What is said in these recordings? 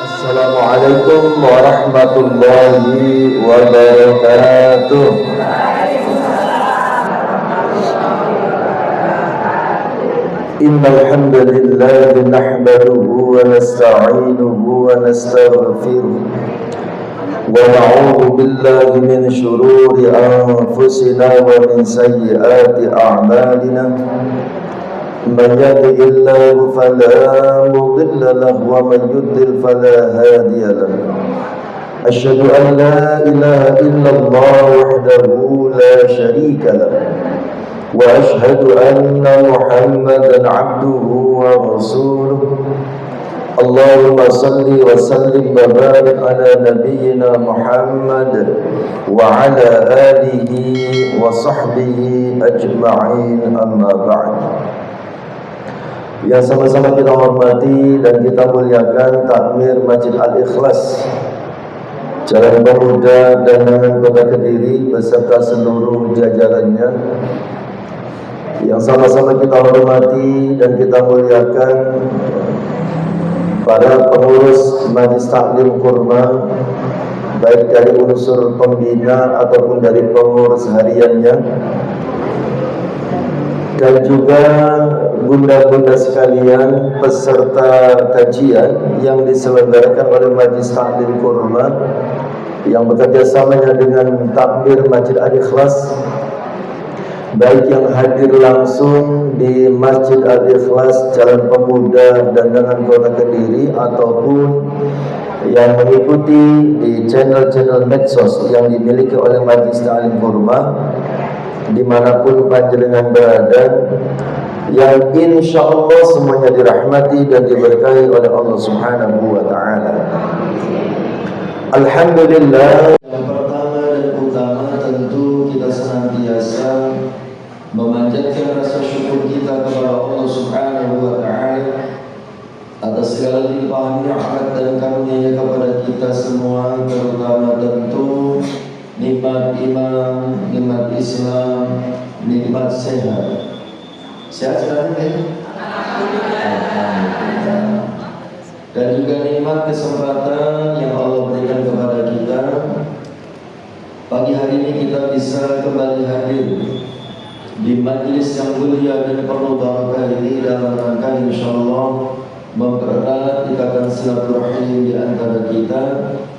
Assalamualaikum warahmatullahi wabarakatuh. Innal hamdalillah nahmaduhu wa nasta'inuhu wa nastaghfiruh wa na'udzu billahi min shururi anfusina wa min sayyiati a'malina. من يهده الله فلا مضل له ومن يضلل فلا هادي له أشهد أن لا إله إلا الله وحده لا شريك له وأشهد أن محمدا عبده ورسوله اللهم صل وسلم وبارك على نبينا محمد وعلى آله وصحبه أجمعين أما بعد. Yang sama-sama kita hormati dan kita muliakan takmir Masjid Al-Ikhlas Jalan Pemuda Danangan Kota Kediri beserta seluruh jajarannya, yang sama-sama kita hormati dan kita muliakan para pengurus Majelis Taklim Kurma, baik dari unsur pembina ataupun dari pengurus hariannya, dan juga bunda-bunda sekalian peserta kajian yang diselenggarakan oleh Majelis Taklim Kurma yang bekerja samanya dengan takmir Masjid Al-Ikhlas, baik yang hadir langsung di Masjid Al-Ikhlas Jalan Pemuda Danangan Kota Kediri ataupun yang mengikuti di channel-channel medsos yang dimiliki oleh Majelis Taklim Kurma dimanapun panjenengan berada, yang insya Allah semuanya dirahmati dan diberkahi oleh Allah Subhanahu wa Ta'ala. Alhamdulillah, yang pertama dan utama tentu kita senantiasa memanjatkan rasa syukur kita kepada Allah Subhanahu wa Ta'ala atas segala limpahan nikmat dan karunia kepada kita semua, terutama tentu nikmat iman, nikmat Islam, nikmat sehat. Sehat sekarang kan? Alhamdulillah. Dan juga nikmat kesempatan yang Allah berikan kepada kita. Pagi hari ini kita bisa kembali hadir di majlis yang mulia dan penuh barakah ini dalam rangka insyaallah mempererat ikatan silaturahim di antara kita,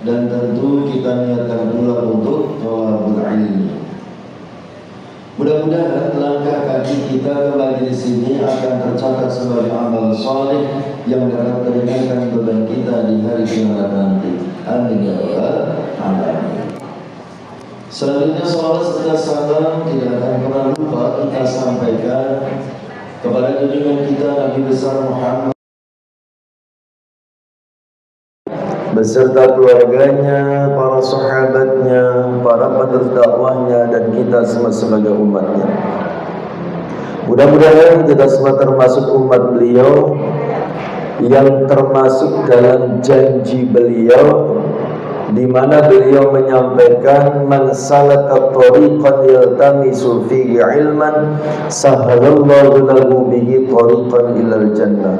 dan tentu kita niatkan pula untuk thalabul ilmi. Mudah-mudahan langkah kaki kita ke majlis ini akan tercatat sebagai amal saleh yang dapat meringankan beban kita di hari kiamat nanti. Amin ya rabbal alamin. Selanjutnya salawat serta salam tidak akan pernah lupa kita sampaikan kepada junjungan kita Nabi besar Muhammad beserta keluarganya, para sahabatnya, para penerus dakwahnya, dan kita semua sebagai umatnya. Mudah-mudahan kita semua termasuk umat beliau yang termasuk dalam janji beliau, di mana beliau menyampaikan man salaka tariqan yaltamisu fihi ilman sahalallahu lahu bihi tariqan ilal jannah.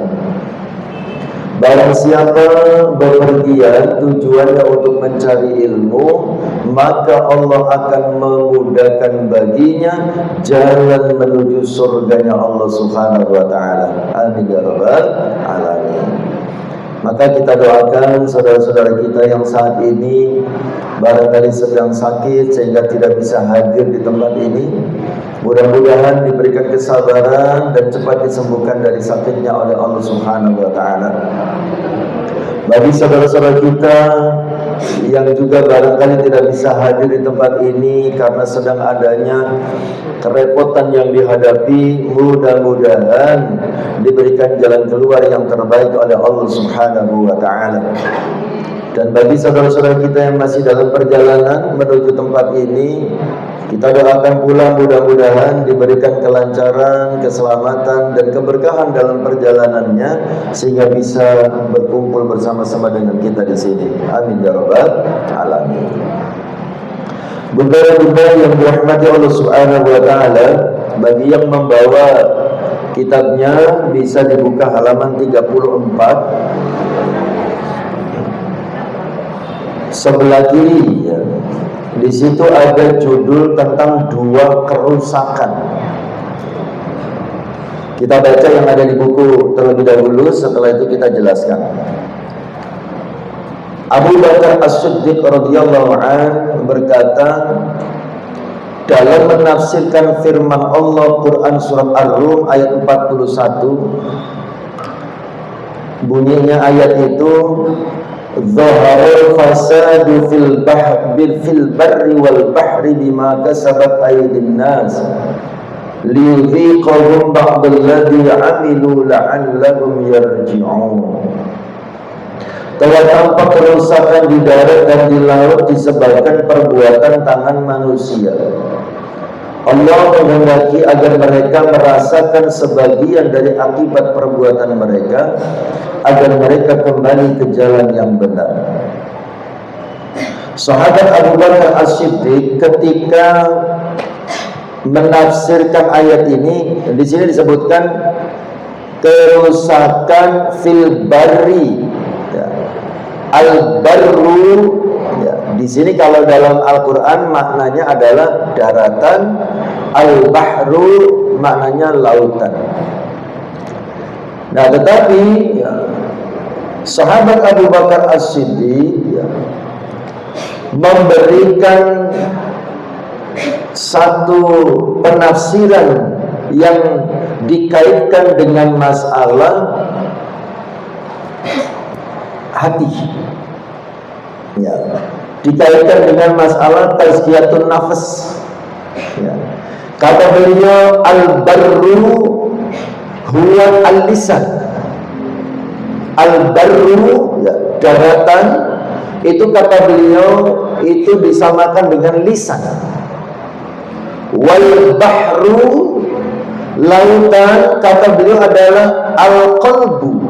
Barang siapa bepergian tujuannya untuk mencari ilmu, maka Allah akan memudahkan baginya jalan menuju surganya Allah Subhanahu wa Ta'ala. Amin ya rabbal alamin. Maka kita doakan saudara-saudara kita yang saat ini barangkali sedang sakit sehingga tidak bisa hadir di tempat ini, mudah-mudahan diberikan kesabaran dan cepat disembuhkan dari sakitnya oleh Allah Subhanahu wa Ta'ala. Bagi saudara-saudara kita yang juga barangkali tidak bisa hadir di tempat ini karena sedang adanya kerepotan yang dihadapi, mudah-mudahan diberikan jalan keluar yang terbaik oleh Allah Subhanahu wa Ta'ala. Dan bagi saudara-saudara kita yang masih dalam perjalanan menuju tempat ini, kita doakan pula mudah-mudahan diberikan kelancaran, keselamatan, dan keberkahan dalam perjalanannya sehingga bisa berkumpul bersama-sama dengan kita di sini. Amin ya rabbal alamin. Bunda-bunda yang dirahmati Allah Subhanahu wa Ta'ala, bagi yang membawa kitabnya bisa dibuka halaman 34. sebelah kiri ya. Di situ ada judul tentang 2 kerusakan. Kita baca yang ada di buku terlebih dahulu, setelah itu kita jelaskan. Abu Bakar As-Siddiq radhiyallahu anhu berkata dalam menafsirkan firman Allah Quran surat Ar-Rum ayat 41, bunyinya ayat itu, Zaharul fasadu fil barri wal bahri bima kasabat aydin nas liyudhiqahum ba'dalladhi 'amilu la'allahum yarji'un. Telah tampak kerusakan di darat dan di laut disebabkan perbuatan tangan manusia. Allah menghendaki agar mereka merasakan sebagian dari akibat perbuatan mereka, agar mereka kembali ke jalan yang benar. Sahabat Abu Bakar As-Siddiq ketika menafsirkan ayat ini, di sini disebutkan kerusakan fil barri, ya. Al-barru, ya. Di sini kalau dalam Al-Quran maknanya adalah daratan, al-bahru maknanya lautan. Nah, tetapi ya, sahabat Abu Bakar As-Siddiq ya, memberikan satu penafsiran yang dikaitkan dengan masalah hati, ya, dikaitkan dengan masalah tazkiyatun nafas. Ya. Kata beliau, al-barru huwa al-lisan. Al-barru, ya, daratan, itu kata beliau itu disamakan dengan lisan. Wal bahru, lautan, kata beliau adalah al-qalbu,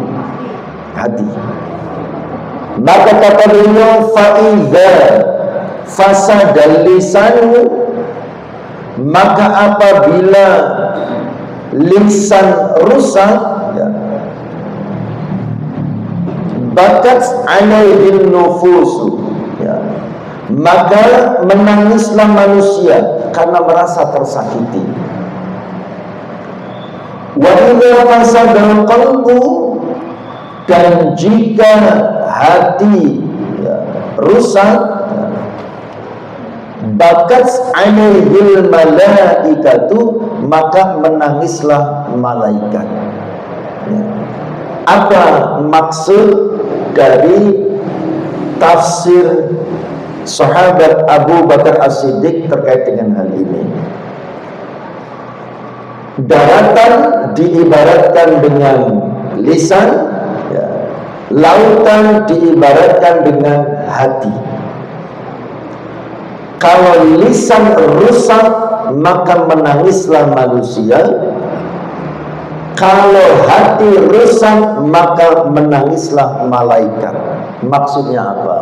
hati. Maka kata beliau, fa'idha fasadal lisanu, maka apabila lisan rusak, ya, bakat alaihin nufusu, ya, maka menangislah manusia karena merasa tersakiti. Wa idza fasadal qalbu, dan jika hati ya, rusak, ya, bakat alaihil malaikatu, maka menangislah malaikat. Ya. Apa maksud dari tafsir sahabat Abu Bakar As-Siddiq terkait dengan hal ini? Daratan diibaratkan dengan lisan, ya. Lautan diibaratkan dengan hati. Kalau lisan rusak, maka menangislah manusia. Kalau hati rusak, maka menangislah malaikat. Maksudnya apa?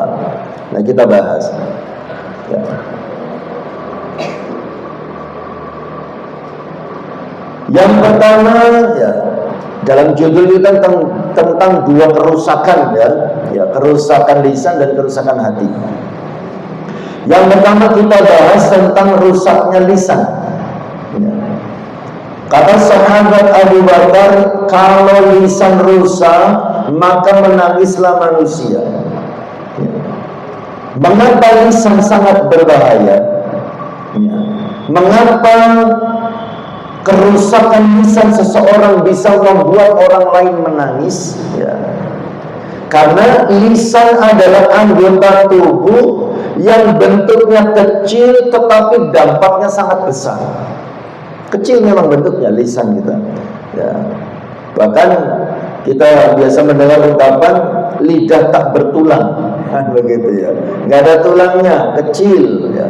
Nah, kita bahas. Ya. Yang pertama, ya, dalam judul ini tentang 2 kerusakan, ya, kerusakan lisan dan kerusakan hati. Yang pertama kita bahas tentang rusaknya lisan. Ya. Kata sahabat Abu Bakar, kalau lisan rusak, maka menangislah manusia. Ya. Mengapa lisan sangat berbahaya? Ya. Mengapa kerusakan lisan seseorang bisa membuat orang lain menangis? Ya. Karena lisan adalah anggota tubuh yang bentuknya kecil tetapi dampaknya sangat besar. Kecil memang bentuknya lisan kita, ya. Bahkan kita biasa mendengar ungkapan lidah tak bertulang, kan begitu ya. Nggak ada tulangnya, kecil, ya.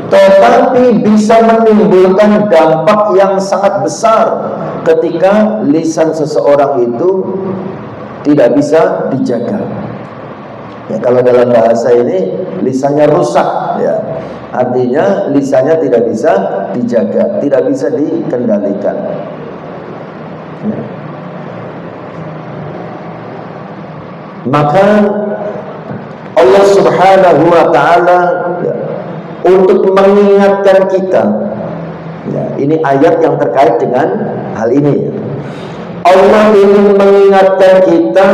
Tetapi bisa menimbulkan dampak yang sangat besar ketika lisan seseorang itu tidak bisa dijaga. Ya, kalau dalam bahasa ini lisannya rusak, ya. Artinya lisannya tidak bisa dijaga, tidak bisa dikendalikan. Ya. Maka Allah Allah Subhanahu wa Ta'ala untuk mengingatkan kita. Ya, ini ayat yang terkait dengan hal ini. Allah ingin mengingatkan kita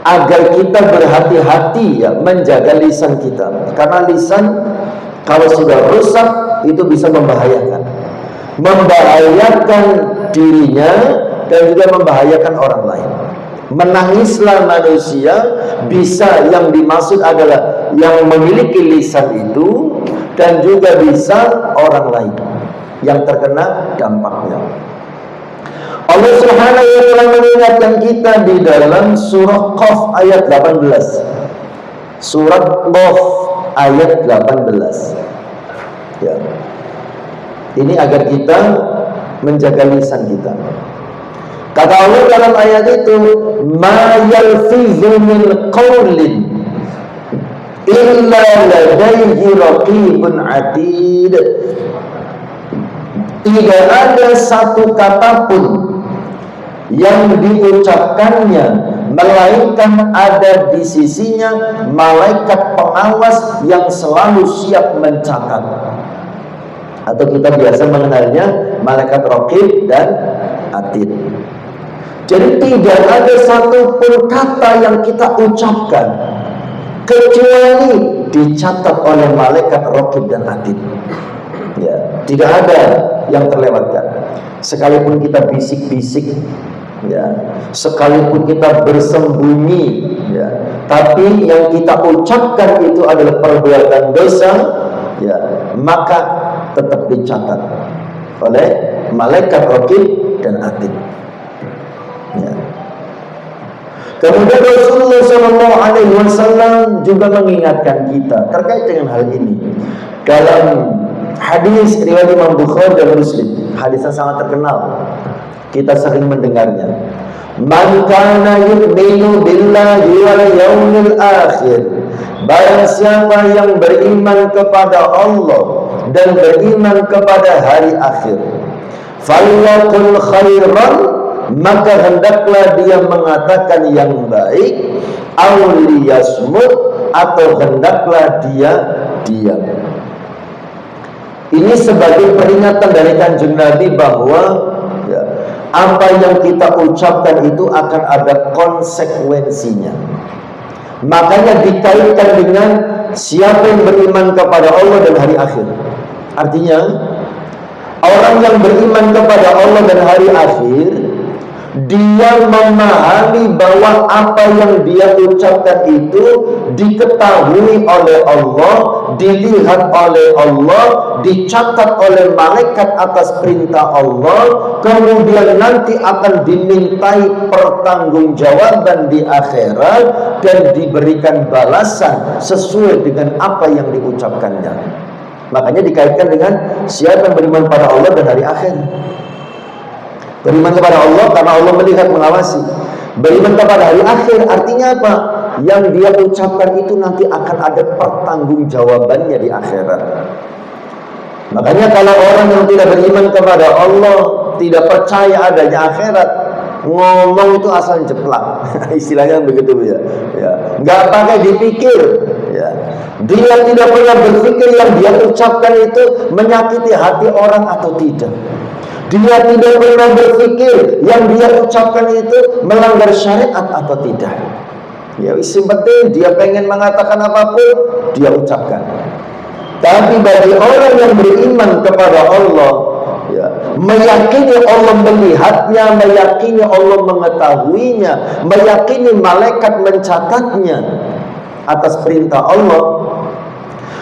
agar kita berhati-hati ya menjaga lisan kita. Karena lisan kalau sudah rusak itu bisa membahayakan dirinya dan juga membahayakan orang lain. Menangislah manusia bisa, yang dimaksud adalah yang memiliki lisan itu, dan juga bisa orang lain yang terkena dampaknya. Allah Subhanahu wa Ta'ala mengingatkan kita di dalam surah Qaf ayat 18. Surat Qaf ayat 18. Ya. Ini agar kita menjaga lisan kita. Kata Allah dalam ayat itu, ma yalfizu min qawlin illa ladayhi raqibun atid. Tidak ada satu kata pun yang diucapkannya melainkan ada di sisinya malaikat pengawas yang selalu siap mencatat. Atau kita biasa mengenalnya malaikat raqib dan atid. Jadi tidak ada satu pun kata yang kita ucapkan kecuali dicatat oleh malaikat raqib dan atid. Ya, tidak ada yang terlewatkan. Sekalipun kita bisik-bisik, ya, sekalipun kita bersembunyi, ya, tapi yang kita ucapkan itu adalah perbuatan dosa, ya, maka tetap dicatat oleh malaikat raqib dan atid. Ya. Kemudian Rasulullah SAW juga mengingatkan kita terkait dengan hal ini dalam hadis riwayat Imam Bukhari dan Muslim. Hadisnya sangat terkenal, kita sering mendengarnya. Man kana yu'minu billahi wal yaumil akhir, barang siapa yang beriman kepada Allah dan beriman kepada hari akhir, falyaqul khairan, maka hendaklah dia mengatakan yang baik, aw liyasmut, atau hendaklah dia diam. Ini sebagai peringatan dari Kanjeng Nabi bahwa ya, apa yang kita ucapkan itu akan ada konsekuensinya. Makanya dikaitkan dengan siapa yang beriman kepada Allah dan hari akhir. Artinya orang yang beriman kepada Allah dan hari akhir, dia memahami bahwa apa yang dia ucapkan itu diketahui oleh Allah, dilihat oleh Allah, dicatat oleh malaikat atas perintah Allah, kemudian nanti akan dimintai pertanggungjawaban di akhirat dan diberikan balasan sesuai dengan apa yang diucapkannya. Makanya dikaitkan dengan siapa yang beriman pada Allah dan hari akhir. Beriman kepada Allah karena Allah melihat, mengawasi. Beriman kepada hari akhir artinya apa? Yang dia ucapkan itu nanti akan ada pertanggungjawabannya di akhirat. Makanya kalau orang yang tidak beriman kepada Allah, tidak percaya adanya akhirat, ngomong itu asal jeplak. Istilahnya begitu ya. Ya, nggak pakai dipikir. Ya. Dia tidak pernah berpikir yang dia ucapkan itu menyakiti hati orang atau tidak. Dia tidak pernah berpikir yang dia ucapkan itu melanggar syariat atau tidak. Ya, yang penting dia pengen mengatakan apapun, dia ucapkan. Tapi bagi orang yang beriman kepada Allah, ya, meyakini Allah melihatnya, meyakini Allah mengetahuinya, meyakini malaikat mencatatnya atas perintah Allah,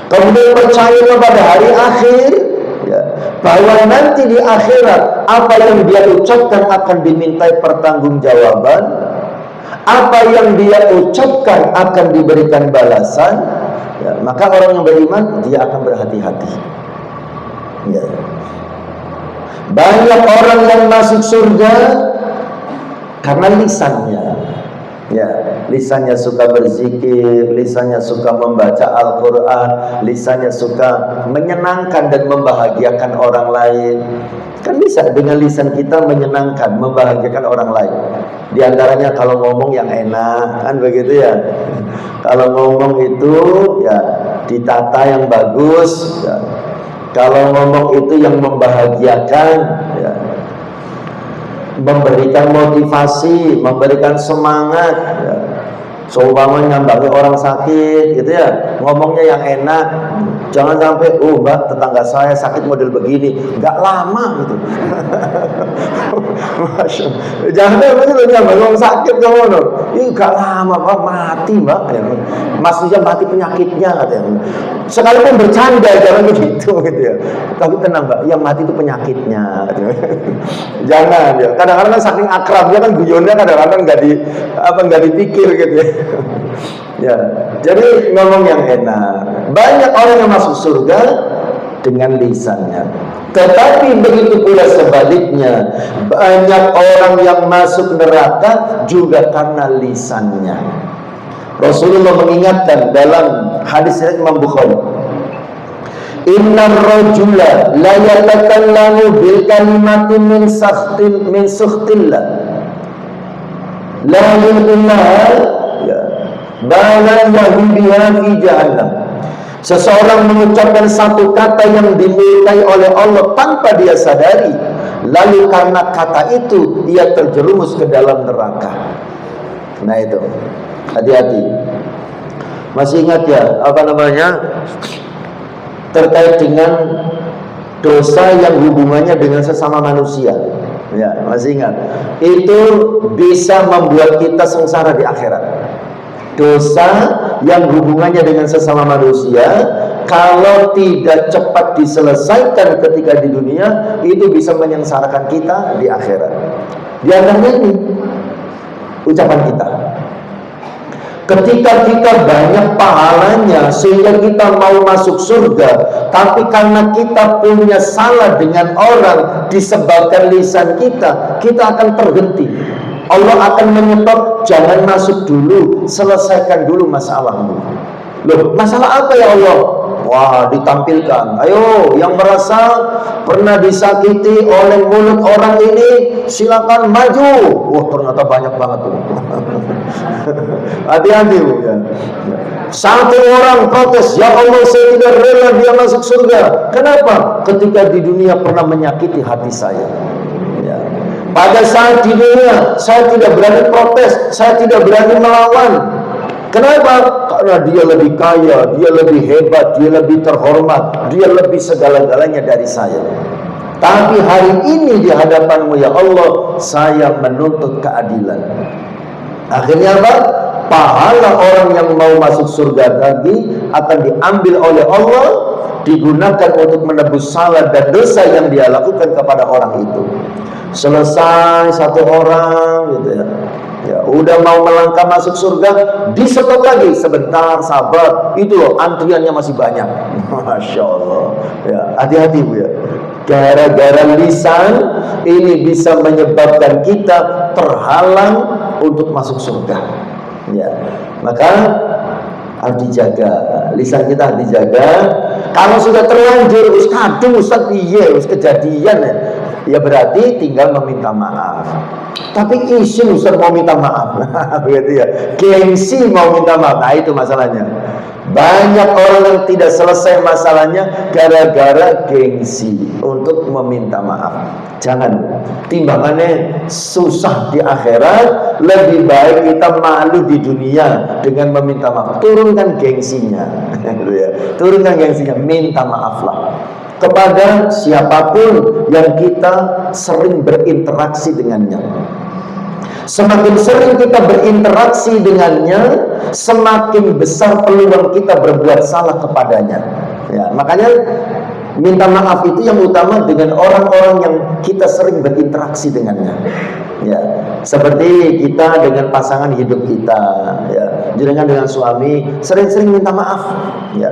kemudian percaya kepada hari akhir, ya, bahwa nanti di akhirat apa yang dia ucapkan akan dimintai pertanggungjawaban, apa yang dia ucapkan akan diberikan balasan, ya, maka orang yang beriman dia akan berhati-hati. Ya. Banyak orang yang masuk surga karena lisannya, Ya, lisannya suka berzikir, lisannya suka membaca Al-Quran, lisannya suka menyenangkan dan membahagiakan orang lain. Kan bisa dengan lisan kita menyenangkan, membahagiakan orang lain. Di antaranya kalau ngomong yang enak, kan begitu ya. Kalau ngomong itu ya ditata yang bagus ya. Kalau ngomong itu yang membahagiakan ya, memberikan motivasi, memberikan semangat ya. Seumpamanya nyambangi orang sakit gitu ya, ngomongnya yang enak. Jangan sampai, oh mbak, tetangga saya sakit model begini, nggak lama gitu. Jangan sampai nyambangi orang sakit kamu, ini nggak lama mbak, mati mbak. Maksudnya mati penyakitnya katanya. Sekalipun bercanda jangan begitu gitu ya. Tapi tenang mbak, yang mati itu penyakitnya. Jangan ya. Kadang-kadang kan saking akrabnya kan guyonnya kadang-kadang nggak dipikir gitu ya. Ya, jadi ngomong yang enak. Banyak orang yang masuk surga dengan lisannya. Tetapi begitu pula sebaliknya, banyak orang yang masuk neraka juga karena lisannya. Rasulullah mengingatkan dalam hadis Imam Bukhari, Innar rajula la yatakallamu bil kalimati min sukhtillah la yu'minnaha balan yahudiha fi jahannam. Seseorang mengucapkan satu kata yang dimurkai oleh Allah tanpa dia sadari, lalu karena kata itu ia terjerumus ke dalam neraka. Nah itu, hati-hati. Masih ingat ya, terkait dengan dosa yang hubungannya dengan sesama manusia. Ya, masih ingat. Itu bisa membuat kita sengsara di akhirat. Dosa yang hubungannya dengan sesama manusia, kalau tidak cepat diselesaikan ketika di dunia, itu bisa menyengsarakan kita di akhirat. Di antaranya ini ucapan kita. Ketika kita banyak pahalanya sehingga kita mau masuk surga, tapi karena kita punya salah dengan orang disebabkan lisan kita, kita akan terhenti. Allah akan menyebab, jangan masuk dulu, selesaikan dulu masalahmu. Loh, masalah apa ya Allah? Wah, ditampilkan. Ayo, yang merasa pernah disakiti oleh mulut orang ini, silakan maju. Wah, ternyata banyak banget tuh. Hati-hati ya. Satu orang protes, ya Allah, saya tidak rela dia masuk surga. Kenapa? Ketika di dunia pernah menyakiti hati saya. Ya. Pada saat di dunia saya tidak berani protes, saya tidak berani melawan. Kenapa? Karena dia lebih kaya, dia lebih hebat, dia lebih terhormat, dia lebih segala-galanya dari saya. Tapi hari ini di hadapanmu ya Allah, saya menuntut keadilan. Akhirnya apa? Pahala orang yang mau masuk surga tadi akan diambil oleh Allah, digunakan untuk menebus salah dan dosa yang dia lakukan kepada orang itu. Selesai satu orang gitu ya, ya udah mau melangkah masuk surga, di-stop lagi sebentar, sabar, itu loh antriannya masih banyak. Masya Allah ya, hati-hati Bu ya, gara-gara lisan ini bisa menyebabkan kita terhalang untuk masuk surga ya. Maka harus dijaga, lisan kita harus dijaga. Kalau sudah terlanjur kadung Ustaz, iya kejadian ya berarti tinggal meminta maaf. Tapi izin Ustaz mau minta maaf, begitu ya. Gengsi mau minta maaf, nah itu masalahnya. Banyak orang yang tidak selesai masalahnya gara-gara gengsi untuk meminta maaf. Jangan, timbangannya susah di akhirat. Lebih baik kita malu di dunia dengan meminta maaf. Turunkan gengsinya, turunkan gengsinya, minta maaflah kepada siapapun yang kita sering berinteraksi dengannya. Semakin sering kita berinteraksi dengannya, semakin besar peluang kita berbuat salah kepadanya. Ya, makanya minta maaf itu yang utama dengan orang-orang yang kita sering berinteraksi dengannya. Ya, seperti kita dengan pasangan hidup kita, ya, dengan suami sering-sering minta maaf. Ya,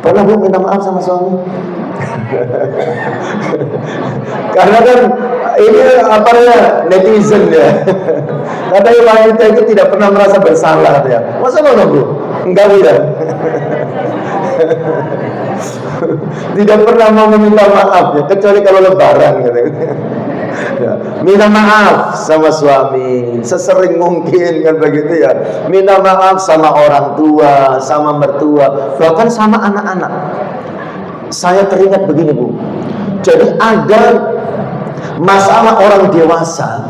pernah Bu minta maaf sama suami? Karena kan Ini apa ya, netizen ya. Katanya wanita itu tidak pernah merasa bersalah ya. Masa mana bro? Enggak ya. Tidak pernah mau meminta maaf ya, kecuali kalau lebaran gitu. Ya, minta maaf sama suami sesering mungkin kan begitu ya. Minta maaf sama orang tua, sama mertua, bahkan sama anak-anak. Saya teringat begini Bu. Jadi ada masalah orang dewasa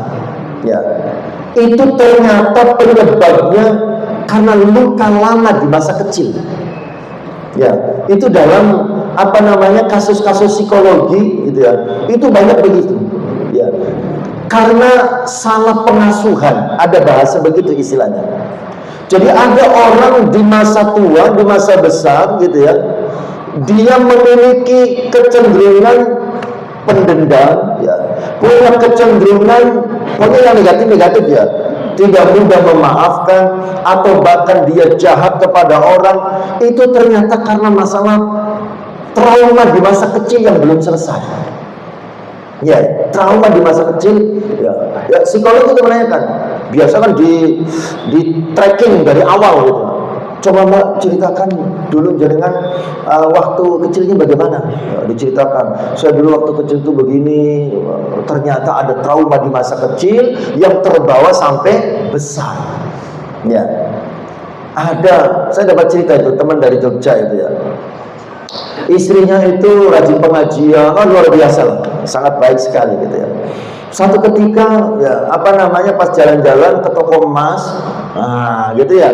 ya, itu ternyata penyebabnya karena luka lama di masa kecil. Ya, itu dalam apa namanya kasus-kasus psikologi gitu ya. Itu banyak begitu. Ya. Karena salah pengasuhan, ada bahasa begitu istilahnya. Jadi ada orang di masa tua, di masa besar gitu ya. Dia memiliki kecenderungan pendendam ya. Punya kecenderungan punya yang negatif-negatif ya. Tidak mudah memaafkan atau bahkan dia jahat kepada orang, itu ternyata karena masalah trauma di masa kecil yang belum selesai. Ya, trauma di masa kecil ya, psikolog itu menanyakan, biasa kan di tracking dari awal gitu. Coba Mbak ceritakan dulu jaringan waktu kecilnya bagaimana? Ya, diceritakan. Saya dulu waktu kecil itu begini, ternyata ada trauma di masa kecil yang terbawa sampai besar. Ya, ada. Saya dapat cerita itu teman dari Jogja itu ya. Istrinya itu rajin pengajian, luar biasa lah, sangat baik sekali gitu ya. Satu ketika ya apa namanya pas jalan-jalan ke toko emas, nah gitu ya,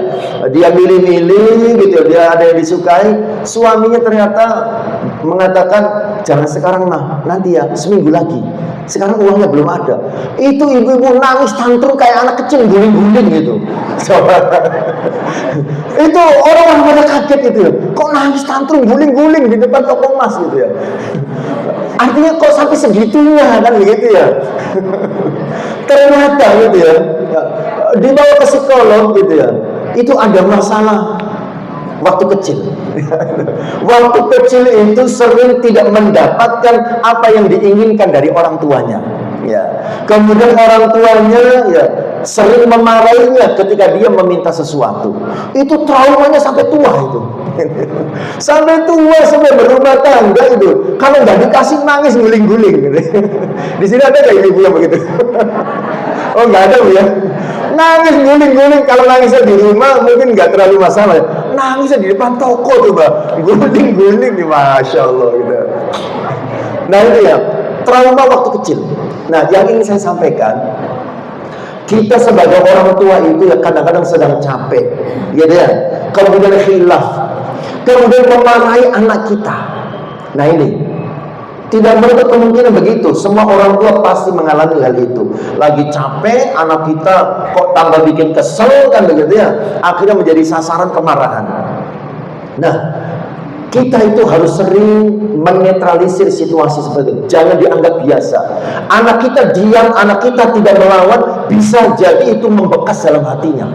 dia milih-milih gitu, dia ada yang disukai, suaminya ternyata mengatakan jangan sekarang mah, nanti ya seminggu lagi, sekarang uangnya belum ada. Itu ibu-ibu nangis tantrum kayak anak kecil guling-guling gitu. Itu orang-orang pada kaget gitu ya, kok nangis tantrum guling-guling di depan toko emas gitu ya. Artinya kok sampai segitunya kan begitu ya. Ternyata gitu ya, dibawa ke psikolog gitu ya, itu ada masalah waktu kecil. Waktu kecil itu sering tidak mendapatkan apa yang diinginkan dari orang tuanya ya. Kemudian orang tuanya ya sering memarahinya ketika dia meminta sesuatu. Itu traumanya sampai tua itu. Sampai tua, sampai berumah tangga itu. Kalau nggak dikasih nangis guling-guling. Di sini ada nggak ibu yang begitu? Oh nggak ada Bu ya. Nangis guling-guling. Kalau nangisnya di rumah mungkin nggak terlalu masalah. Nangisnya di depan toko tuh Mbak, guling-guling nih, masya Allah gitu. Nah itu ya trauma waktu kecil. Nah yang ingin saya sampaikan, kita sebagai orang tua itu ya kadang-kadang sedang capek, gitu ya. Kemudian khilaf, kemudian memarahi anak kita. Nah ini tidak menutup kemungkinan begitu. Semua orang tua pasti mengalami hal itu. Lagi capek, anak kita kok tambah bikin kesel kan begitu ya. Akhirnya menjadi sasaran kemarahan. Nah, kita itu harus sering menetralisir situasi seperti itu. Jangan dianggap biasa. Anak kita diam, anak kita tidak melawan, bisa jadi itu membekas dalam hatinya.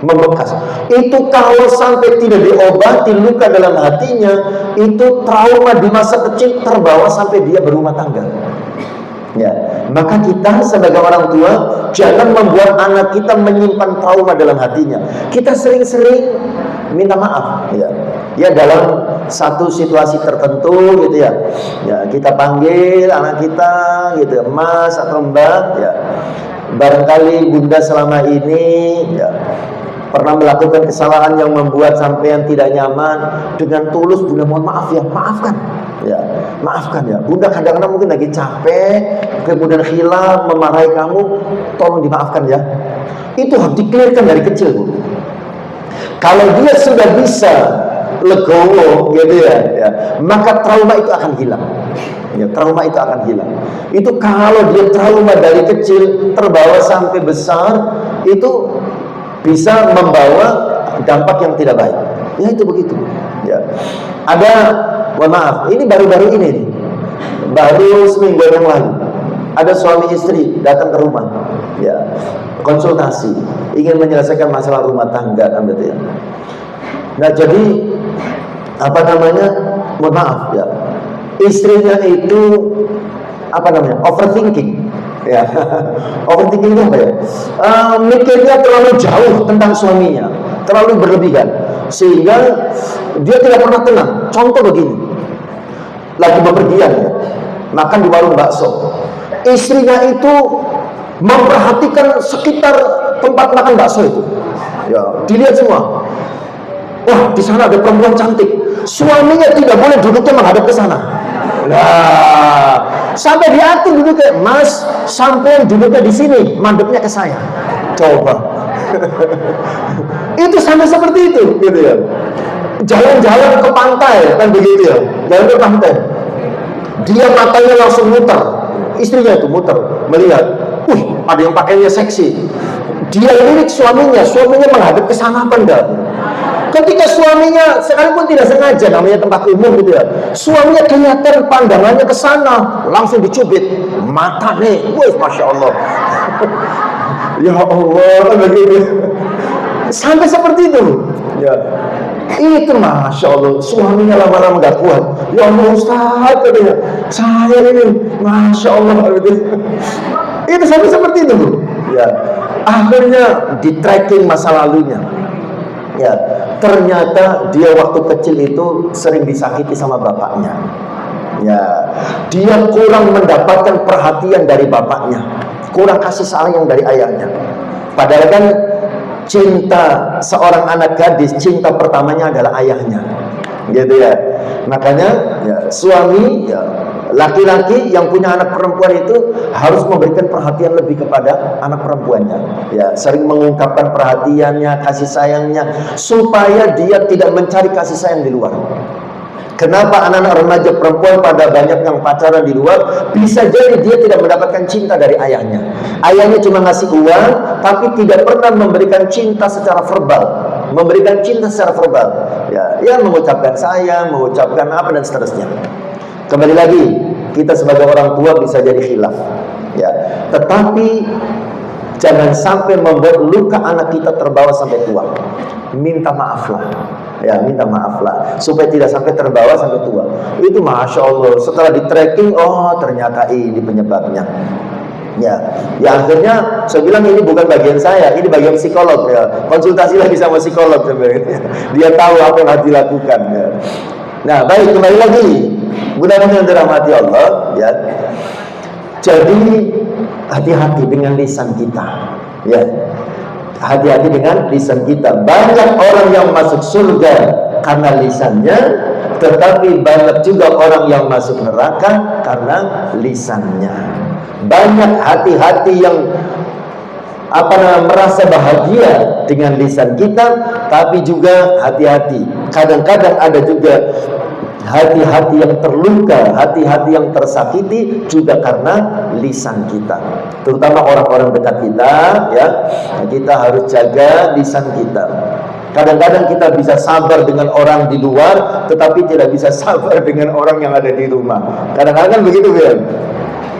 Membekas. Itu kalau sampai tidak diobati luka dalam hatinya, itu trauma di masa kecil terbawa sampai dia berumah tangga. Ya, maka kita sebagai orang tua jangan membuat anak kita menyimpan trauma dalam hatinya. Kita sering-sering minta maaf, ya. Ya dalam satu situasi tertentu gitu ya. Ya, kita panggil anak kita gitu, Mas atau Mbak, ya. Barangkali Bunda selama ini ya pernah melakukan kesalahan yang membuat sampean tidak nyaman, dengan tulus Bunda mohon maaf ya, maafkan ya, maafkan ya. Bunda kadang-kadang mungkin lagi capek, kemudian khilaf, memarahi kamu, tolong dimaafkan ya. Itu harus dikelirkan dari kecil Bu. Kalau dia sudah bisa legowo gitu ya, maka trauma itu akan hilang. Ya, trauma itu akan hilang. Itu kalau dia trauma dari kecil terbawa sampai besar, itu bisa membawa dampak yang tidak baik. Ya itu begitu. Ya. Ada, mohon maaf, ini baru-baru ini nih. Baru seminggu yang lalu. Ada suami istri datang ke rumah. Ya. Konsultasi, ingin menyelesaikan masalah rumah tangga kan gitu ya. Nah, jadi apa namanya? Mohon maaf ya. Istrinya itu apa namanya, overthinking. Ya, overthinking itu apa ya? Mikirnya terlalu jauh tentang suaminya, terlalu berlebihan, sehingga dia tidak pernah tenang. Contoh begini, lagi bepergian ya, makan di warung bakso, istrinya itu memperhatikan sekitar tempat makan bakso itu. Ya, dilihat semua. Wah, di sana ada perempuan cantik. Suaminya tidak boleh duduknya menghadap ke sana. Nah, sampai diatur duduknya, Mas, sampai duduknya di sini, madepnya ke saya. Coba. Itu sama seperti itu, gitu ya. Jalan-jalan ke pantai, kan begitu ya. Jalan ke pantai. Dia matanya langsung muter. Istrinya itu muter, melihat. Ada yang pakainya seksi. Dia lirik suaminya menghadap ke sana apa enggak? Ketika suaminya, sekalipun tidak sengaja, namanya tempat umum gitu ya, suaminya kelihatan pandangannya ke sana, langsung dicubit mata nih, wih, masya Allah. Ya Allah, begitu. Sampai seperti itu. Ya, itu masya Allah, suaminya lama-lama gak kuat. Ya Allah Ustaz, katanya, saya ini, masya Allah, gitu. Itu sampai seperti itu. Ya, akhirnya di tracking masa lalunya. Ya, ternyata dia waktu kecil itu sering disakiti sama bapaknya. Ya, dia kurang mendapatkan perhatian dari bapaknya, kurang kasih sayang dari ayahnya. Padahal kan cinta seorang anak gadis, cinta pertamanya adalah ayahnya, gitu ya. Makanya ya, suami ya, laki-laki yang punya anak perempuan itu harus memberikan perhatian lebih kepada anak perempuannya. Ya, sering mengungkapkan perhatiannya, kasih sayangnya, supaya dia tidak mencari kasih sayang di luar. Kenapa anak-anak remaja perempuan pada banyak yang pacaran di luar? Bisa jadi dia tidak mendapatkan cinta dari ayahnya. Ayahnya cuma ngasih uang, tapi tidak pernah memberikan cinta secara verbal. Memberikan cinta secara verbal. Ya, mengucapkan sayang, mengucapkan apa dan seterusnya. Kembali lagi, kita sebagai orang tua bisa jadi khilaf. Ya, tetapi jangan sampai membuat luka anak kita terbawa sampai tua. Minta maaflah. Ya, minta maaflah supaya tidak sampai terbawa sampai tua. Itu masya Allah. Setelah di tracking, oh ternyata ini penyebabnya. Ya, akhirnya saya bilang ini bukan bagian saya, ini bagian psikolog. Ya, konsultasi lagi sama psikolog sebenarnya. Dia tahu apa yang harus dilakukan. Ya. Nah, baik, kembali lagi. Mudah-mudahan dirahmati Allah. Ya. Jadi hati-hati dengan lisan kita. Ya. Hati-hati dengan lisan kita. Banyak orang yang masuk surga karena lisannya, tetapi banyak juga orang yang masuk neraka karena lisannya. Banyak hati-hati yang merasa bahagia dengan lisan kita, tapi juga hati-hati. Kadang-kadang ada juga hati-hati yang terluka, hati-hati yang tersakiti juga karena lisan kita. Terutama orang-orang dekat kita, ya. Kita harus jaga lisan kita. Kadang-kadang kita bisa sabar dengan orang di luar, tetapi tidak bisa sabar dengan orang yang ada di rumah. Kadang-kadang begitu, ya.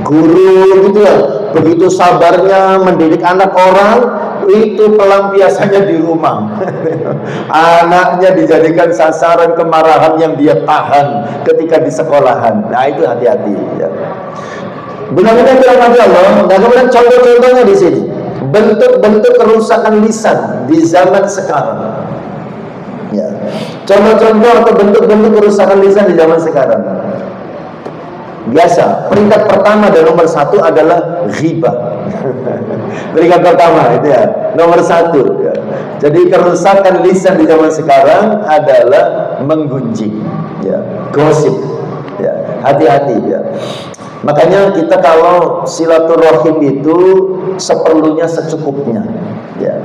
Guru gitu ya, begitu sabarnya mendidik anak orang, itu pelampiasannya di rumah. Anaknya dijadikan sasaran kemarahan yang dia tahan ketika di sekolahan. Nah, itu hati-hati ya. Benar-benar dirahmati Allah. Nah, kemudian contoh-contohnya di sini. Bentuk-bentuk kerusakan lisan di zaman sekarang. Ya. Contoh-contoh atau bentuk-bentuk kerusakan lisan di zaman sekarang. Biasa, peringkat pertama dan nomor 1 adalah ghibah. Peringkat pertama itu ya, nomor 1 ya. Jadi kerusakan lisan di zaman sekarang adalah menggunjing, ya, gosip, ya, hati-hati ya. Makanya kita kalau silaturahim itu seperlunya secukupnya, ya.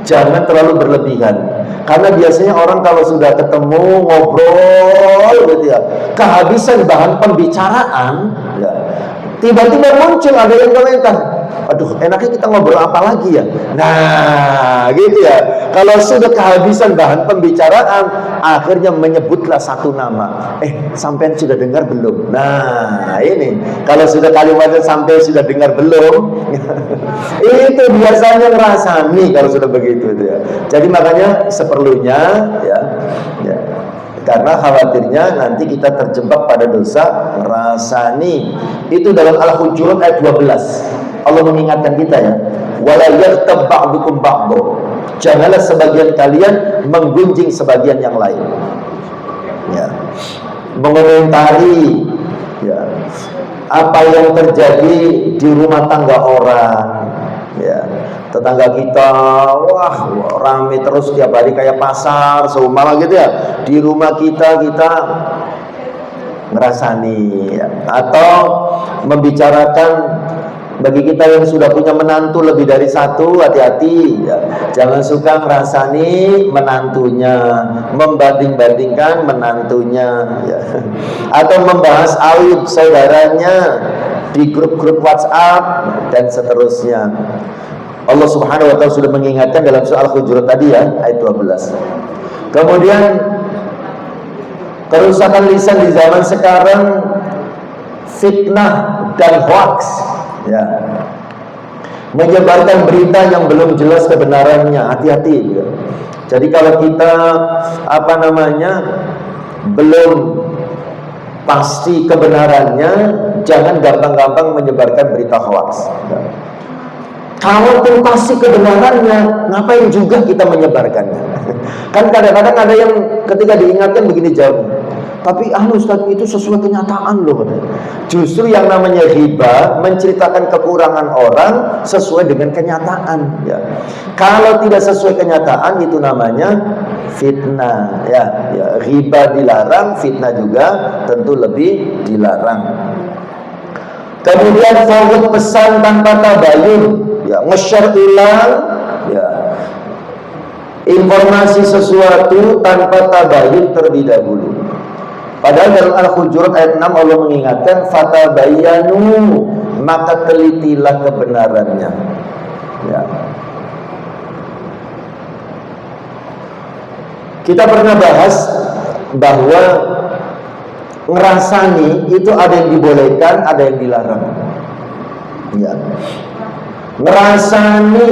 Jangan terlalu berlebihan. Karena biasanya orang kalau sudah ketemu ngobrol gitu ya, kehabisan bahan pembicaraan, ya, tiba-tiba muncul ada yang komentar, aduh enaknya kita ngobrol apa lagi ya. Nah gitu ya. Kalau sudah kehabisan bahan pembicaraan, akhirnya menyebutlah satu nama. Sampean sudah dengar belum? Nah ini, kalau sudah kalimatnya sampai sudah dengar belum, itu biasanya ngerasani kalau sudah begitu ya. Jadi makanya seperlunya ya, Karena khawatirnya nanti kita terjebak pada dosa rasani. Itu dalam Al-Hujurat ayat 12. Allah mengingatkan kita ya, wala yaghtab ba'dukum ba'dha. Janganlah sebagian kalian menggunjing sebagian yang lain. Ya. Mengomentari ya, apa yang terjadi di rumah tangga orang. Ya. Tetangga kita, wah rame terus tiap hari kayak pasar seumpama gitu ya. Di rumah kita ngerasani ya. Atau membicarakan bagi kita yang sudah punya menantu lebih dari satu, hati-hati ya. Jangan suka ngerasani menantunya, membanding-bandingkan menantunya ya. Atau membahas aib saudaranya di grup-grup WhatsApp dan seterusnya. Allah Subhanahu wa taala sudah mengingatkan dalam surah Al-Hujurat tadi ya, ayat 12. Kemudian kerusakan lisan di zaman sekarang, fitnah dan hoax ya. Menyebarkan berita yang belum jelas kebenarannya, hati-hati ya. Jadi kalau kita belum pasti kebenarannya, jangan gampang-gampang menyebarkan berita hoax ya. Kalaupun pasti kebenarannya, ngapain juga kita menyebarkannya? Kan kadang-kadang ada yang ketika diingatkan begini jawab, tapi Ustaz itu sesuai kenyataan loh. Justru yang namanya riba menceritakan kekurangan orang sesuai dengan kenyataan. Ya. Kalau tidak sesuai kenyataan itu namanya fitnah. Ya, riba dilarang, fitnah juga tentu lebih dilarang. Kemudian forward pesan tanpa tabayun. Ya, nge-share ulang ya, informasi sesuatu tanpa tabayun terlebih dahulu. Padahal dalam Al-Hujurat ayat 6 Allah mengingatkan fatabayyanu, maka telitilah kebenarannya ya. Kita pernah bahas bahwa ngerasani itu ada yang dibolehkan, ada yang dilarang ya. Ngerasani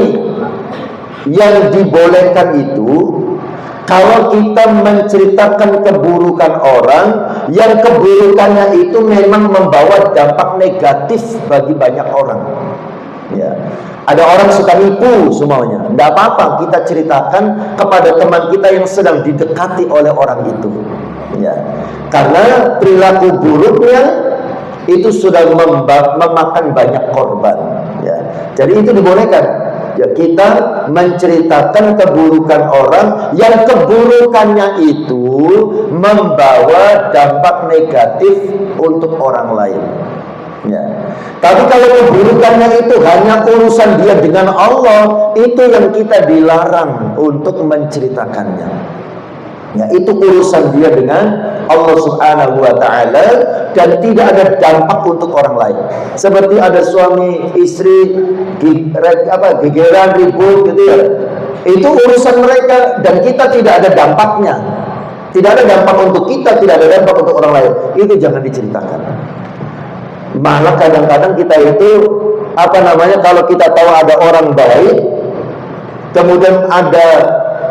yang dibolehkan itu kalau kita menceritakan keburukan orang yang keburukannya itu memang membawa dampak negatif bagi banyak orang ya. Ada orang suka nipu semuanya, tidak apa-apa kita ceritakan kepada teman kita yang sedang didekati oleh orang itu ya. Karena perilaku buruknya itu sudah memakan banyak korban ya. Jadi itu dibolehkan ya, kita menceritakan keburukan orang yang keburukannya itu membawa dampak negatif untuk orang lain ya. Tapi kalau keburukannya itu hanya urusan dia dengan Allah, itu yang kita dilarang untuk menceritakannya ya. Itu urusan dia dengan Allah Subhanahu wa ta'ala dan tidak ada dampak untuk orang lain. Seperti ada suami istri gegeran ribut gitu ya. Itu urusan mereka dan kita tidak ada dampaknya. Tidak ada dampak untuk kita, tidak ada dampak untuk orang lain. Itu jangan diceritakan. Malah kadang-kadang kita itu kalau kita tahu ada orang baik, kemudian ada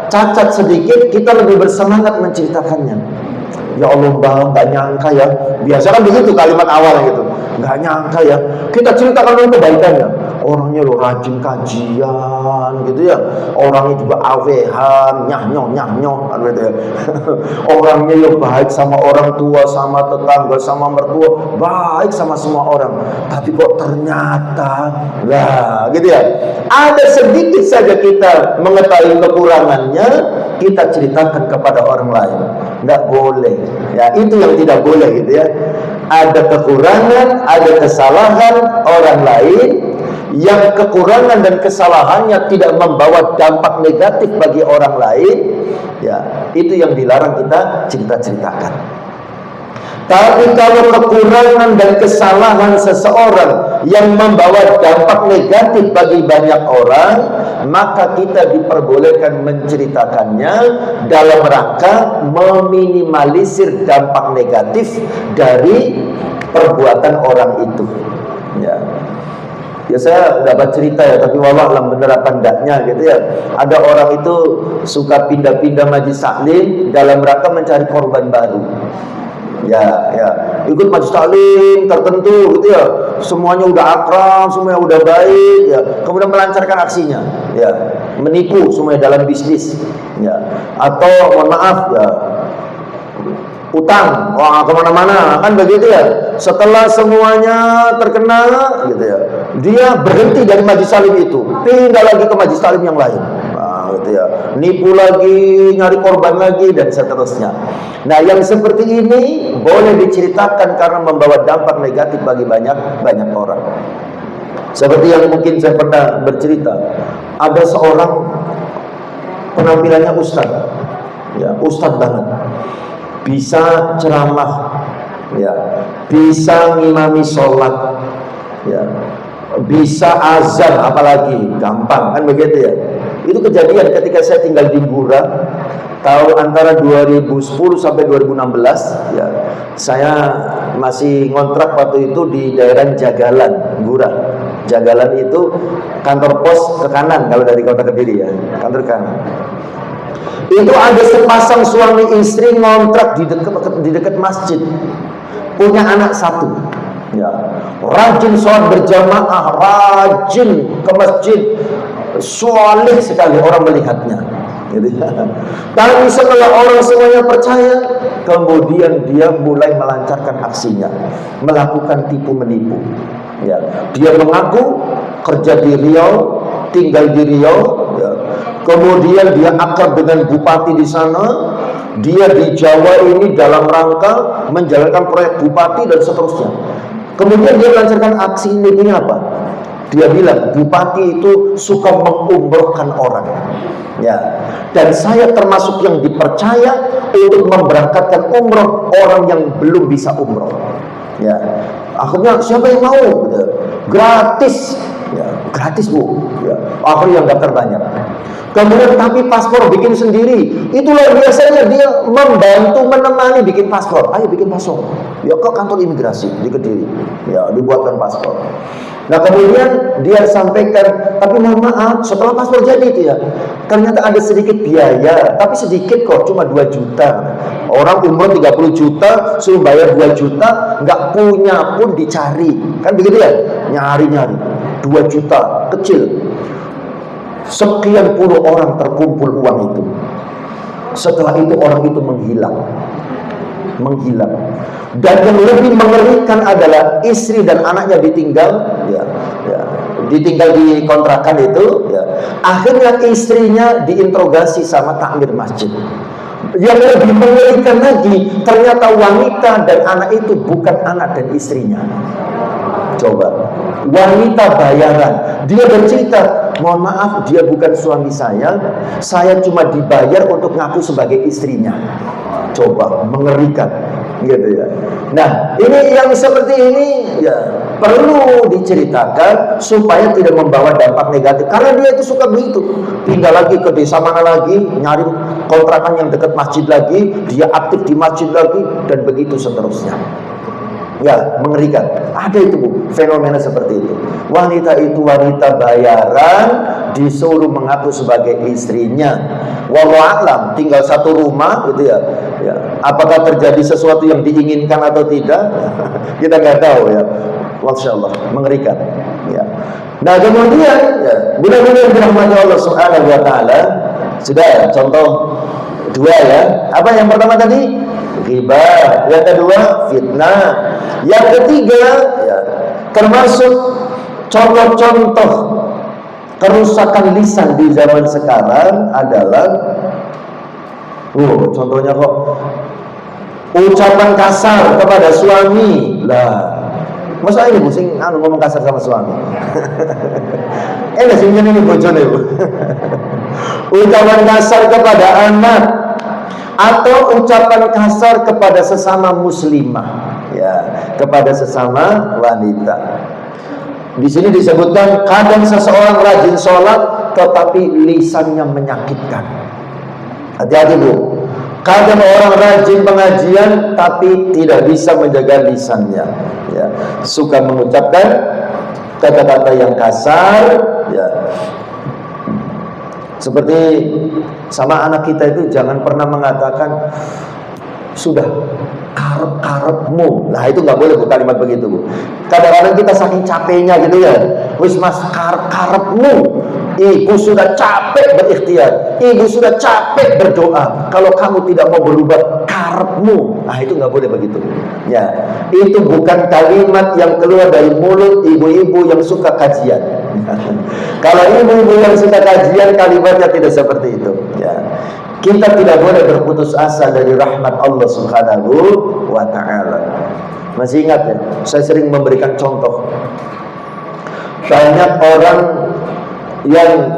cacat sedikit, kita lebih bersemangat menceritakannya. Ya Allah Bang, gak nyangka ya. Biasa kan begitu kalimat awal gitu. Gak nyangka ya. Kita ceritakan dulu kebaikannya. Orangnya lo rajin kajian gitu ya. Orangnya juga awehan, nyah-nyoh gitu ya. Orangnya ya baik sama orang tua, sama tetangga, sama mertua, baik sama semua orang. Tapi kok ternyata gitu ya. Ada sedikit saja kita mengetahui kekurangannya, kita ceritakan kepada orang lain. Nggak boleh ya, itu yang tidak boleh gitu ya. Ada kekurangan, ada kesalahan orang lain yang kekurangan dan kesalahannya tidak membawa dampak negatif bagi orang lain ya, itu yang dilarang kita cerita-ceritakan. Tapi kalau kekurangan dan kesalahan seseorang yang membawa dampak negatif bagi banyak orang, maka kita diperbolehkan menceritakannya dalam rangka meminimalisir dampak negatif dari perbuatan orang itu ya. Ya saya dapat cerita ya, tapi wallah alam bener apa enggaknya gitu ya. Ada orang itu suka pindah-pindah majlis taklim dalam rangka mencari korban baru. Ya, ikut majlis taklim tertentu gitu ya. Semuanya udah akrab, semuanya udah baik ya. Kemudian melancarkan aksinya, ya. Menipu semuanya dalam bisnis, ya. Atau mohon maaf ya, utang, wah kemana-mana kan begitu ya. Setelah semuanya terkena gitu ya, dia berhenti dari majlis taklim itu, pindah lagi ke majlis taklim yang lain, nah, gitu ya, nipu lagi, nyari korban lagi dan seterusnya. Nah yang seperti ini boleh diceritakan karena membawa dampak negatif bagi banyak orang. Seperti yang mungkin saya pernah bercerita, ada seorang penampilannya ustadz, ya ustadz banget, bisa ceramah, ya, bisa ngimami sholat, ya, bisa azan, apalagi gampang kan begitu ya. Itu kejadian ketika saya tinggal di Gura tahun antara 2010 sampai 2016, ya. Saya masih ngontrak waktu itu di daerah Jagalan, Gura. Jagalan itu kantor pos ke kanan kalau dari kota Kediri ya, kantor kanan. Itu ada sepasang suami istri ngontrak di dekat masjid, punya anak satu, ya, rajin sholat berjamaah, rajin ke masjid, soleh sekali orang melihatnya, gitu. Tapi setelah orang semuanya percaya, kemudian dia mulai melancarkan aksinya, melakukan tipu menipu, ya. Dia mengaku kerja di Riau, tinggal di Riau, ya. Kemudian dia akrab dengan bupati di sana. Dia di Jawa ini dalam rangka menjalankan proyek bupati dan seterusnya. Kemudian dia melancarkan aksi ini apa? Dia bilang bupati itu suka mengumrohkan orang, ya. Dan saya termasuk yang dipercaya untuk memberangkatkan umroh orang yang belum bisa umroh, ya. Akhirnya siapa yang mau? Gratis, ya, gratis bu, ya. Akhirnya yang daftar banyak. Kemudian tapi paspor bikin sendiri. Itulah biasanya dia membantu menemani bikin paspor. Ayo bikin paspor. Ya ke kantor imigrasi di Kediri. Ya dibuatkan paspor. Nah kemudian dia sampaikan, tapi mohon maaf setelah paspor jadi itu ya, ternyata ada sedikit biaya, tapi sedikit kok, cuma 2 juta. Orang umroh 30 juta, suruh bayar 2 juta, nggak punya pun dicari. Kan begitu ya? Nyari-nyari. 2 juta, kecil. Sekian puluh orang terkumpul uang itu. Setelah itu orang itu menghilang. Dan yang lebih mengerikan adalah istri dan anaknya ditinggal, ya, ditinggal di kontrakan itu, ya. Akhirnya istrinya diinterogasi sama takmir masjid. Yang lebih mengerikan lagi, ternyata wanita dan anak itu bukan anak dan istrinya. Coba, wanita bayaran. Dia bercerita, mohon maaf, dia bukan suami saya cuma dibayar untuk ngaku sebagai istrinya. Coba, mengerikan, gitu ya. Nah, ini yang seperti ini, ya perlu diceritakan supaya tidak membawa dampak negatif. Karena dia itu suka begitu, pindah lagi ke desa mana lagi, nyari kontrakan yang dekat masjid lagi, dia aktif di masjid lagi, dan begitu seterusnya. Ya, mengerikan. Ada itu bu, fenomena seperti itu. Wanita itu wanita bayaran, disuruh mengaku sebagai istrinya. Wallahu a'lam, tinggal satu rumah gitu ya. Ya, apakah terjadi sesuatu yang diinginkan atau tidak? Kita nggak tahu ya. Masya Allah, mengerikan. Ya. Nah kemudian, ya, benar-benar dirahmati Allah Subhanahu Wa Taala. Sudah ya, contoh 2 ya. Apa yang pertama tadi? Ghibah. Yang kedua, fitnah. Yang ketiga, ya, termasuk contoh-contoh kerusakan lisan di zaman sekarang adalah, contohnya kok ucapan kasar kepada suami. Lah, masa ini pusing ngomong kasar sama suami? Sih ini bojone bu. Ucapan kasar kepada anak atau ucapan kasar kepada sesama muslimah, ya, kepada sesama wanita. Di sini disebutkan kadang seseorang rajin sholat tetapi lisannya menyakitkan. Hati-hati bu. Kadang orang rajin pengajian tapi tidak bisa menjaga lisannya, ya. Suka mengucapkan kata-kata yang kasar, ya. Seperti sama anak kita itu jangan pernah mengatakan sudah karep-karepmu. Nah itu nggak boleh, Bu, kalimat begitu, Bu. Kadang-kadang kita saking capeknya gitu ya, wis mas karep-karepmu. Ibu sudah capek berikhtiar, ibu sudah capek berdoa. Kalau kamu tidak mau berubah, karepmu. Nah itu nggak boleh begitu. Ya, itu bukan kalimat yang keluar dari mulut ibu-ibu yang suka kajian. Kalau ibu-ibu yang suka kajian, kalimatnya tidak seperti itu. Ya. Kita tidak boleh berputus asa dari rahmat Allah Subhanahu wa ta'ala. Masih ingat ya, saya sering memberikan contoh. Banyak orang yang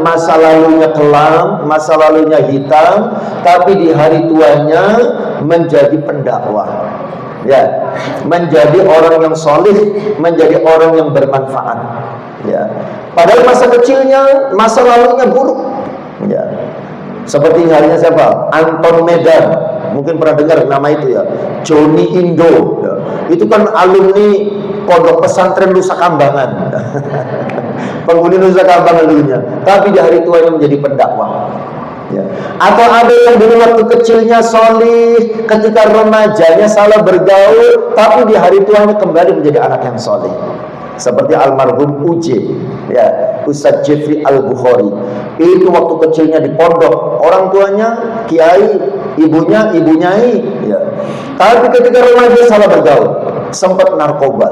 masa lalunya kelam, masa lalunya hitam, tapi di hari tuanya menjadi pendakwah. Ya, menjadi orang yang solih, menjadi orang yang bermanfaat. Ya, padahal masa kecilnya, masa lalunya buruk. Ya. Seperti halnya siapa? Anton Medan, mungkin pernah dengar nama itu ya. Joni Indo, ya. Itu kan alumni Pondok Pesantren Nusa Kambangan, penghuni Nusa Kambangan dulunya. Tapi di hari tuanya menjadi pendakwah. Ya. Atau ada yang dulu waktu kecilnya solih, ketika remajanya salah bergaul, tapi di hari tuanya kembali menjadi anak yang solih. Seperti almarhum UJ, ya, Ustadz Jeffrey Al-Bukhari. Itu waktu kecilnya di pondok, orang tuanya kiai, ibunya nyai, ya. Tapi ketika remaja salah bergaul, sempat narkoba,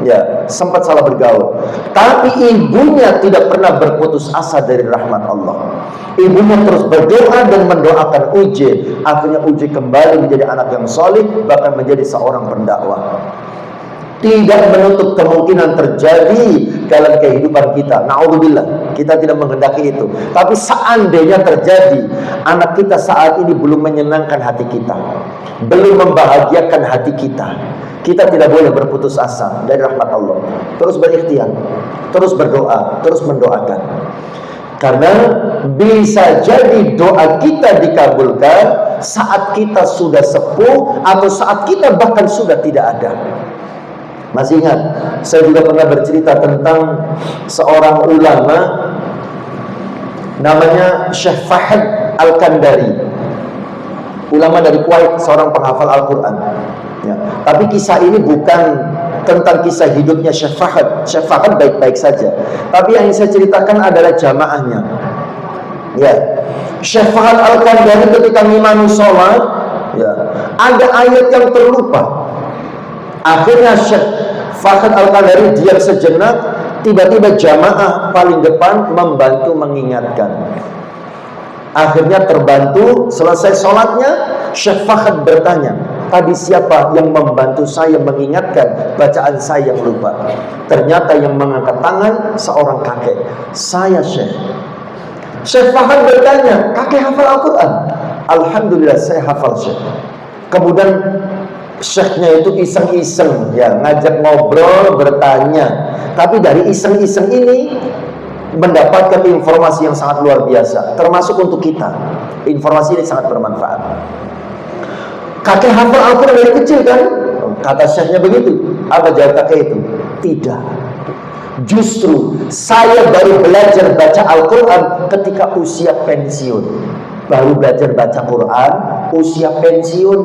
ya, sempat salah bergaul. Tapi ibunya tidak pernah berputus asa dari rahmat Allah. Ibunya terus berdoa dan mendoakan UJ. Akhirnya UJ kembali menjadi anak yang soleh, bahkan menjadi seorang pendakwah. Tidak menutup kemungkinan terjadi dalam kehidupan kita. Na'udzubillah, kita tidak menghendaki itu. Tapi seandainya terjadi, anak kita saat ini belum menyenangkan hati kita, belum membahagiakan hati kita, kita tidak boleh berputus asa dari rahmat Allah. Terus berikhtiar, terus berdoa, terus mendoakan. Karena bisa jadi doa kita dikabulkan saat kita sudah sepuh atau saat kita bahkan sudah tidak ada. Masih ingat, saya juga pernah bercerita tentang seorang ulama namanya Syekh Fahd Al-Kandari, ulama dari Kuwait, seorang penghafal Al-Quran, ya. Tapi kisah ini bukan tentang kisah hidupnya Syekh Fahd. Syekh Fahd baik-baik saja, tapi yang saya ceritakan adalah jamaahnya, ya. Syekh Fahd Al-Kandari ketika ngimami sholat, ya, ada ayat yang terlupa. Akhirnya Syekh Fahd Al-Kandari diam sejenak, tiba-tiba jamaah paling depan membantu mengingatkan. Akhirnya terbantu, selesai sholatnya, Syekh Fahd bertanya, tadi siapa yang membantu saya mengingatkan bacaan saya yang lupa? Ternyata yang mengangkat tangan seorang kakek. Saya Syekh. Syekh Fahd bertanya, kakek hafal Al-Quran? Alhamdulillah saya hafal Syekh. Kemudian Syekhnya itu iseng-iseng, ya, ngajak ngobrol, bertanya. Tapi dari iseng-iseng ini mendapatkan informasi yang sangat luar biasa, termasuk untuk kita. Informasi ini sangat bermanfaat. Kakek hafal Al-Quran dari kecil kan? Kata Syekhnya begitu. Apa jawab kakek itu? Tidak. Justru saya baru belajar baca Al-Quran ketika usia pensiun. Baru belajar baca Quran usia pensiun.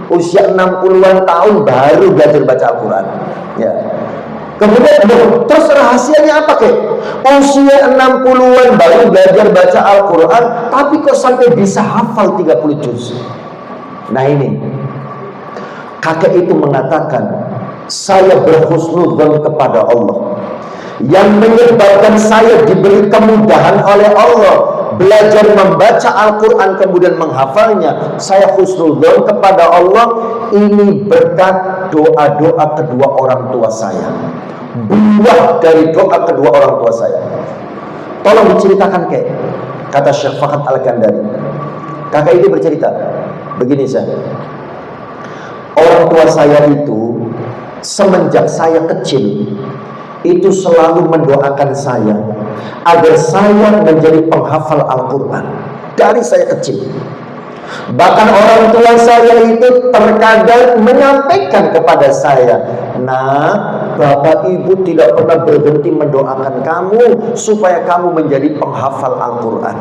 Usia 60-an tahun baru belajar baca Al-Quran, ya. Kemudian terus rahasianya apa kek? Usia 60-an baru belajar baca Al-Quran, tapi kok sampai bisa hafal 30 juz? Nah ini, kakek itu mengatakan, saya berhusnudzon kepada Allah, yang menyebabkan saya diberi kemudahan oleh Allah belajar membaca Al-Quran kemudian menghafalnya. Saya husnudzon kepada Allah ini berkat doa-doa kedua orang tua saya, buah dari doa kedua orang tua saya. Tolong diceritakan kata Syekh Fahd Al-Kandari. Kakak ini bercerita begini, saya, orang tua saya itu semenjak saya kecil itu selalu mendoakan saya agar saya menjadi penghafal Al-Quran dari saya kecil. Bahkan orang tua saya itu terkadang menyampaikan kepada saya, nah Bapak Ibu tidak pernah berhenti mendoakan kamu supaya kamu menjadi penghafal Al-Quran.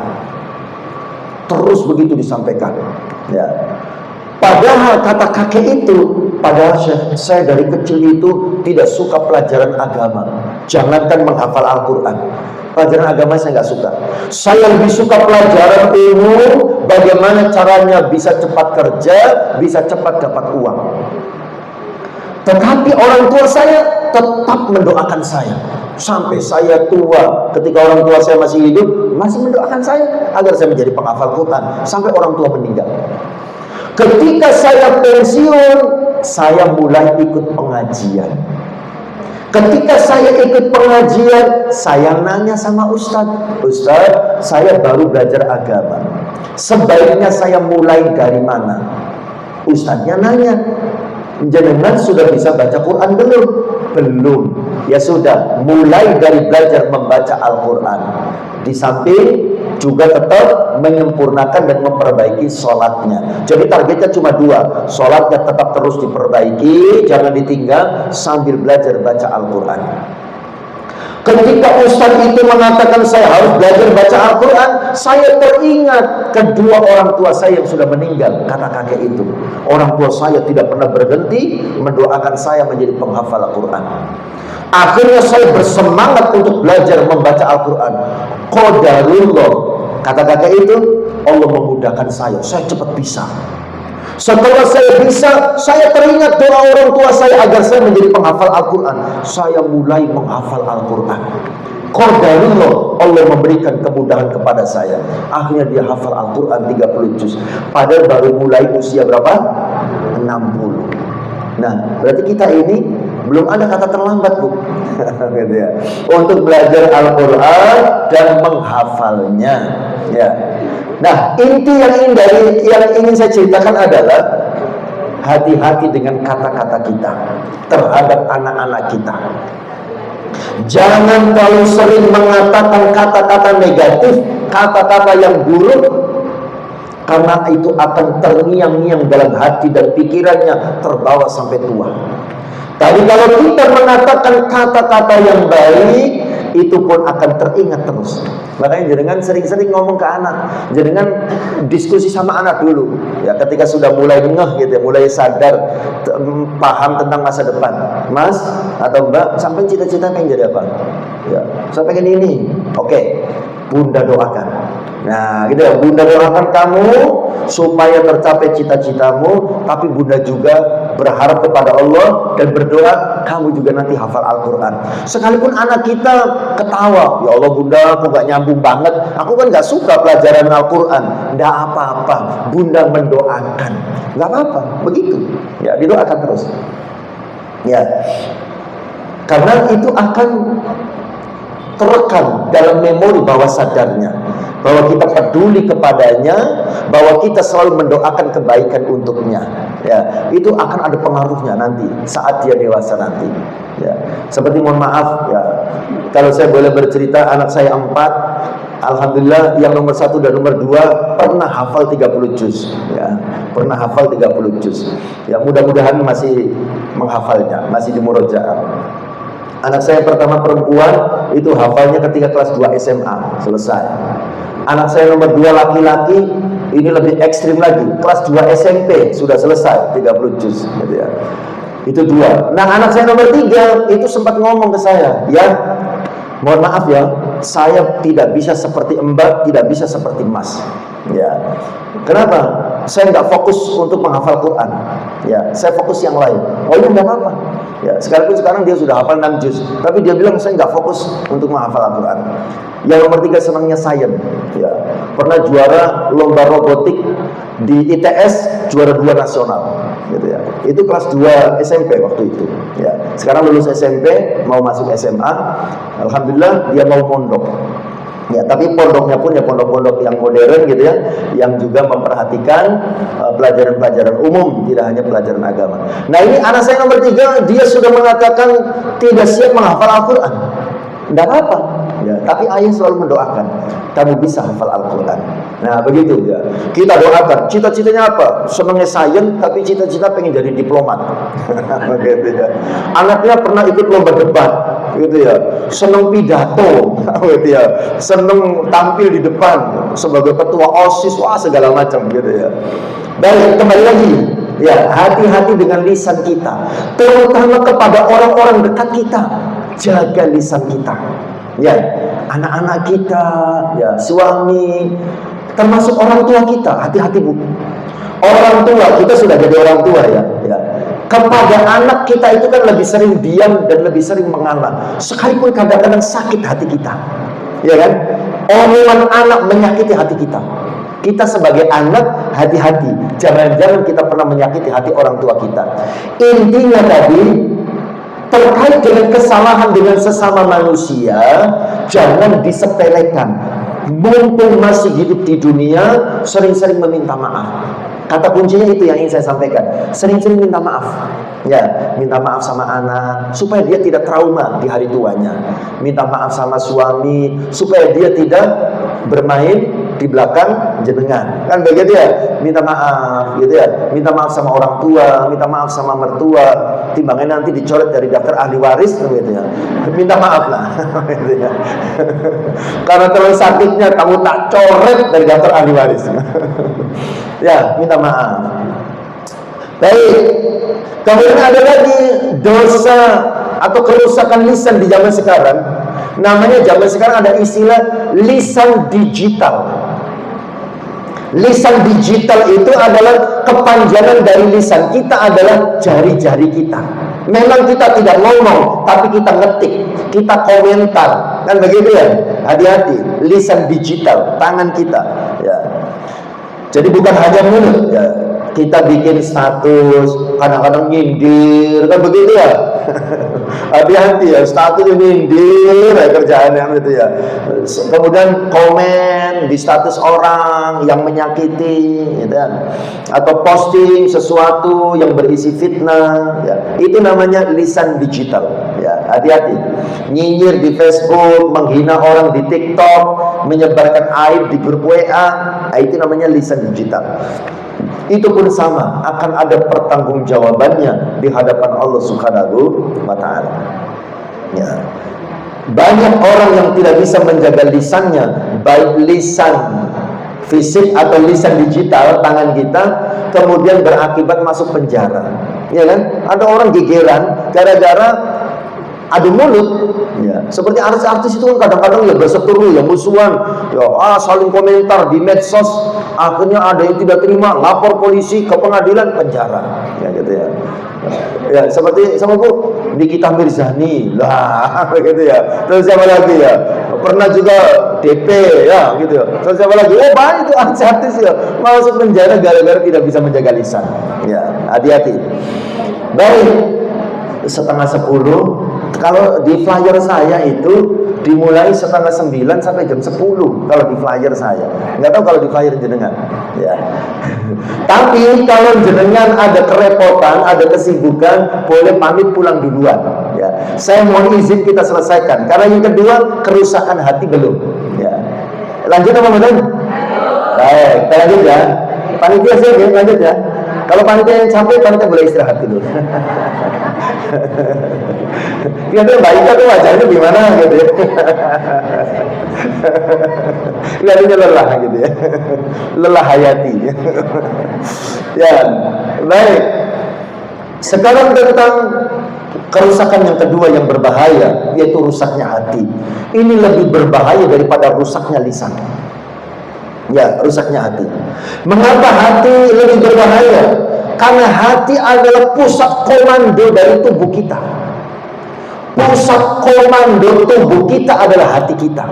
Terus begitu disampaikan. Ya. Padahal kata kakek itu, padahal saya dari kecil itu tidak suka pelajaran agama. Jangankan menghafal Al-Quran. Pelajaran agama saya nggak suka. Saya lebih suka pelajaran umum, bagaimana caranya bisa cepat kerja, bisa cepat dapat uang. Tetapi orang tua saya tetap mendoakan saya. Sampai saya tua, ketika orang tua saya masih hidup, masih mendoakan saya agar saya menjadi penghafal Quran. Sampai orang tua meninggal. Ketika saya pensiun, saya mulai ikut pengajian. Ketika saya ikut pengajian, saya nanya sama Ustadz, Ustadz, saya baru belajar agama. Sebaiknya saya mulai dari mana? Ustadznya nanya, jenengan sudah bisa baca Quran belum? Belum. Ya sudah, mulai dari belajar membaca Al-Quran. Di samping juga tetap menyempurnakan dan memperbaiki sholatnya. Jadi targetnya cuma 2, sholatnya tetap terus diperbaiki, jangan ditinggal, sambil belajar baca Al-Quran. Ketika Ustadz itu mengatakan saya harus belajar baca Al-Quran, saya teringat kedua orang tua saya yang sudah meninggal. Kata kakek itu, orang tua saya tidak pernah berhenti mendoakan saya menjadi penghafal Al-Quran. Akhirnya saya bersemangat untuk belajar membaca Al-Quran. Qadarullah, kata kakek itu, Allah memudahkan saya cepat bisa. Setelah saya bisa, saya teringat doa orang tua saya agar saya menjadi penghafal Al-Quran. Saya mulai menghafal Al-Quran. Qadarullah, Allah memberikan kemudahan kepada saya. Akhirnya dia hafal Al-Quran 30 juz. Padahal baru mulai usia berapa? 60. Nah, berarti kita ini belum ada kata terlambat, Bu. Gitu ya. Untuk belajar Al-Quran dan menghafalnya. Ya. Nah, inti yang ingin saya ceritakan adalah hati-hati dengan kata-kata kita terhadap anak-anak kita. Jangan terlalu sering mengatakan kata-kata negatif, kata-kata yang buruk, karena itu akan terngiang-ngiang dalam hati dan pikirannya terbawa sampai tua. Tapi kalau kita mengatakan kata-kata yang baik, itu pun akan teringat terus. Makanya jenengan sering-sering ngomong ke anak, jenengan diskusi sama anak dulu. Ya, ketika sudah mulai ngeh gitu ya, mulai sadar, paham tentang masa depan. Mas atau Mbak, sampai cita-cita pengen jadi apa? Ya, saya pengen ini. Oke, Bunda doakan. Nah, gitu ya, Bunda doakan kamu supaya tercapai cita-citamu, tapi Bunda juga berharap kepada Allah dan berdoa kamu juga nanti hafal Al-Quran. Sekalipun anak kita ketawa, ya Allah Bunda, aku gak nyambung banget, aku kan gak suka pelajaran Al-Quran. Gak apa-apa, Bunda mendoakan, gak apa-apa, begitu. Ya, didoakan terus. Ya, karena itu akan terekam dalam memori bawah sadarnya, bahwa kita peduli kepadanya, bahwa kita selalu mendoakan kebaikan untuknya. Ya, itu akan ada pengaruhnya nanti saat dia dewasa nanti. Ya, seperti mohon maaf ya, kalau saya boleh bercerita, anak saya 4, alhamdulillah yang nomor 1 dan nomor 2 pernah hafal 30 juz. Ya, pernah hafal 30 juz. Ya, mudah-mudahan masih menghafalnya, masih di murojaah. Anak saya pertama perempuan itu hafalnya ketika kelas 2 SMA, selesai. Anak saya nomor 2 laki-laki, ini lebih ekstrim lagi, kelas 2 SMP sudah selesai 30 juz gitu ya. Itu 2. Nah, anak saya nomor 3 itu sempat ngomong ke saya, ya mohon maaf ya, saya tidak bisa seperti Mbak, tidak bisa seperti Mas. Ya, kenapa? Saya nggak fokus untuk menghafal Quran. Ya, saya fokus yang lain. Oh ya, nggak apa-apa. Ya, sekalipun sekarang dia sudah hafal 6 juz, tapi dia bilang saya nggak fokus untuk menghafal Al-Quran. Yang nomor 3 senangnya sains. Ya, pernah juara lomba robotik di ITS, juara 2 nasional. Gitu ya. Itu kelas 2 SMP waktu itu. Ya, sekarang lulus SMP, mau masuk SMA. Alhamdulillah dia mau mondok. Ya, tapi pondoknya pun ya pondok-pondok yang modern gitu ya, yang juga memperhatikan pelajaran-pelajaran umum, tidak hanya pelajaran agama. Nah, ini anak saya nomor 3, dia sudah mengatakan tidak siap menghafal Al-Quran. Tidak apa-apa ya, tapi ayah selalu mendoakan kamu bisa hafal Al-Quran. Nah begitu ya. Kita doakan. Cita-citanya apa? Senangnya sains, tapi cita-cita pengen jadi diplomat. Begitu ya. Anaknya pernah ikut lomba debat, gitu ya. Senang pidato, gitu ya. Senang tampil di depan sebagai ketua OSIS, wah segala macam, gitu ya. Baik, kembali lagi. Ya, hati-hati dengan lisan kita, terutama kepada orang-orang dekat kita. Jaga lisan kita. Ya, anak-anak kita, ya, suami, termasuk orang tua kita, hati-hati Bu. Orang tua, kita sudah jadi orang tua ya. Kepada anak kita itu kan lebih sering diam dan lebih sering mengalah. Sekalipun kadang-kadang sakit hati kita, ya kan? Omongan anak menyakiti hati kita. Kita sebagai anak hati-hati, jangan-jangan kita pernah menyakiti hati orang tua kita. Intinya tadi, terkait dengan kesalahan dengan sesama manusia, jangan disepelekan. Mumpung masih hidup di dunia, sering-sering meminta maaf. Kata kuncinya itu yang ingin saya sampaikan. Sering-sering minta maaf. Ya, minta maaf sama anak supaya dia tidak trauma di hari tuanya. Minta maaf sama suami supaya dia tidak bermain di belakang jenengan. Kan begitu ya? Minta maaf gitu ya. Minta maaf sama orang tua, minta maaf sama mertua. Timbangnya nanti dicoret dari daftar ahli waris gitu ya. Minta maaf lah. Gitu ya. Karena terlalu sakitnya kamu tak coret dari daftar ahli waris. Ya, minta maaf. Baik. Kemudian ada lagi dosa atau kerusakan lisan di zaman sekarang. Namanya zaman sekarang ada istilah lisan digital. Lisan digital itu adalah kepanjangan dari lisan. Kita adalah jari-jari kita. Memang kita tidak ngomong, tapi kita ngetik, kita komentar. Kan begitu ya? Hati-hati, lisan digital, tangan kita. Ya. Jadi bukan hanya mulut ya. Kita bikin status, kadang-kadang nyindir, kan begitu ya? Hati-hati ya, status nyindir ya kerjaannya gitu ya. Kemudian komen di status orang yang menyakiti, gitu ya. Atau posting sesuatu yang berisi fitnah, ya. Itu namanya lisan digital. Ya, hati-hati. Nyinyir di Facebook, menghina orang di TikTok, menyebarkan aib di grup WA, itu namanya lisan digital. Itu pun sama, akan ada pertanggungjawabannya di hadapan Allah Subhanahu wa Ta'ala. Ya. Banyak orang yang tidak bisa menjaga lisannya, baik lisan fisik atau lisan digital, tangan kita, kemudian berakibat masuk penjara. Ya kan? Ada orang gegeran gara-gara adu mulut, ya. Seperti artis-artis itu kan kadang-kadang ya berseteru, ya musuhan, ya saling komentar di medsos, akhirnya ada yang tidak terima, lapor polisi ke pengadilan, penjara, ya gitu ya. Ya seperti sama Bu Nikita Mirzani, lah begitu ya. Terus siapa lagi ya? Pernah juga DP, ya gitu ya. Terus siapa lagi? Oh banyak itu artis ya, masuk penjara gara-gara tidak bisa menjaga lisan. Ya hati-hati. Baik. 9:30. Kalau di flyer saya itu dimulai 8:30 sampai jam 10 kalau di flyer saya. Nggak tahu kalau di flyer jenengan. Ya. Tapi kalau jenengan ada kerepotan, ada kesibukan, boleh pamit pulang duluan. Ya. Saya mohon izin kita selesaikan. Karena yang kedua kerusakan hati belum. Ya. Lanjut teman-teman. Baik, kita lanjut ya. Panitia saya lanjut ya. Kalau panitia yang capek, panitia boleh istirahat dulu. Kira-kira Mbak Ika tuh wajahnya gimana gitu ya. Kelihatannya lelah gitu ya. Lelah hayati. Ya, baik. Sekarang tentang kerusakan yang kedua yang berbahaya, yaitu rusaknya hati. Ini lebih berbahaya daripada rusaknya lisan. Ya, rusaknya hati. Mengapa hati lebih berbahaya? Karena hati adalah pusat komando dari tubuh kita. Pusat komando tubuh kita adalah hati kita,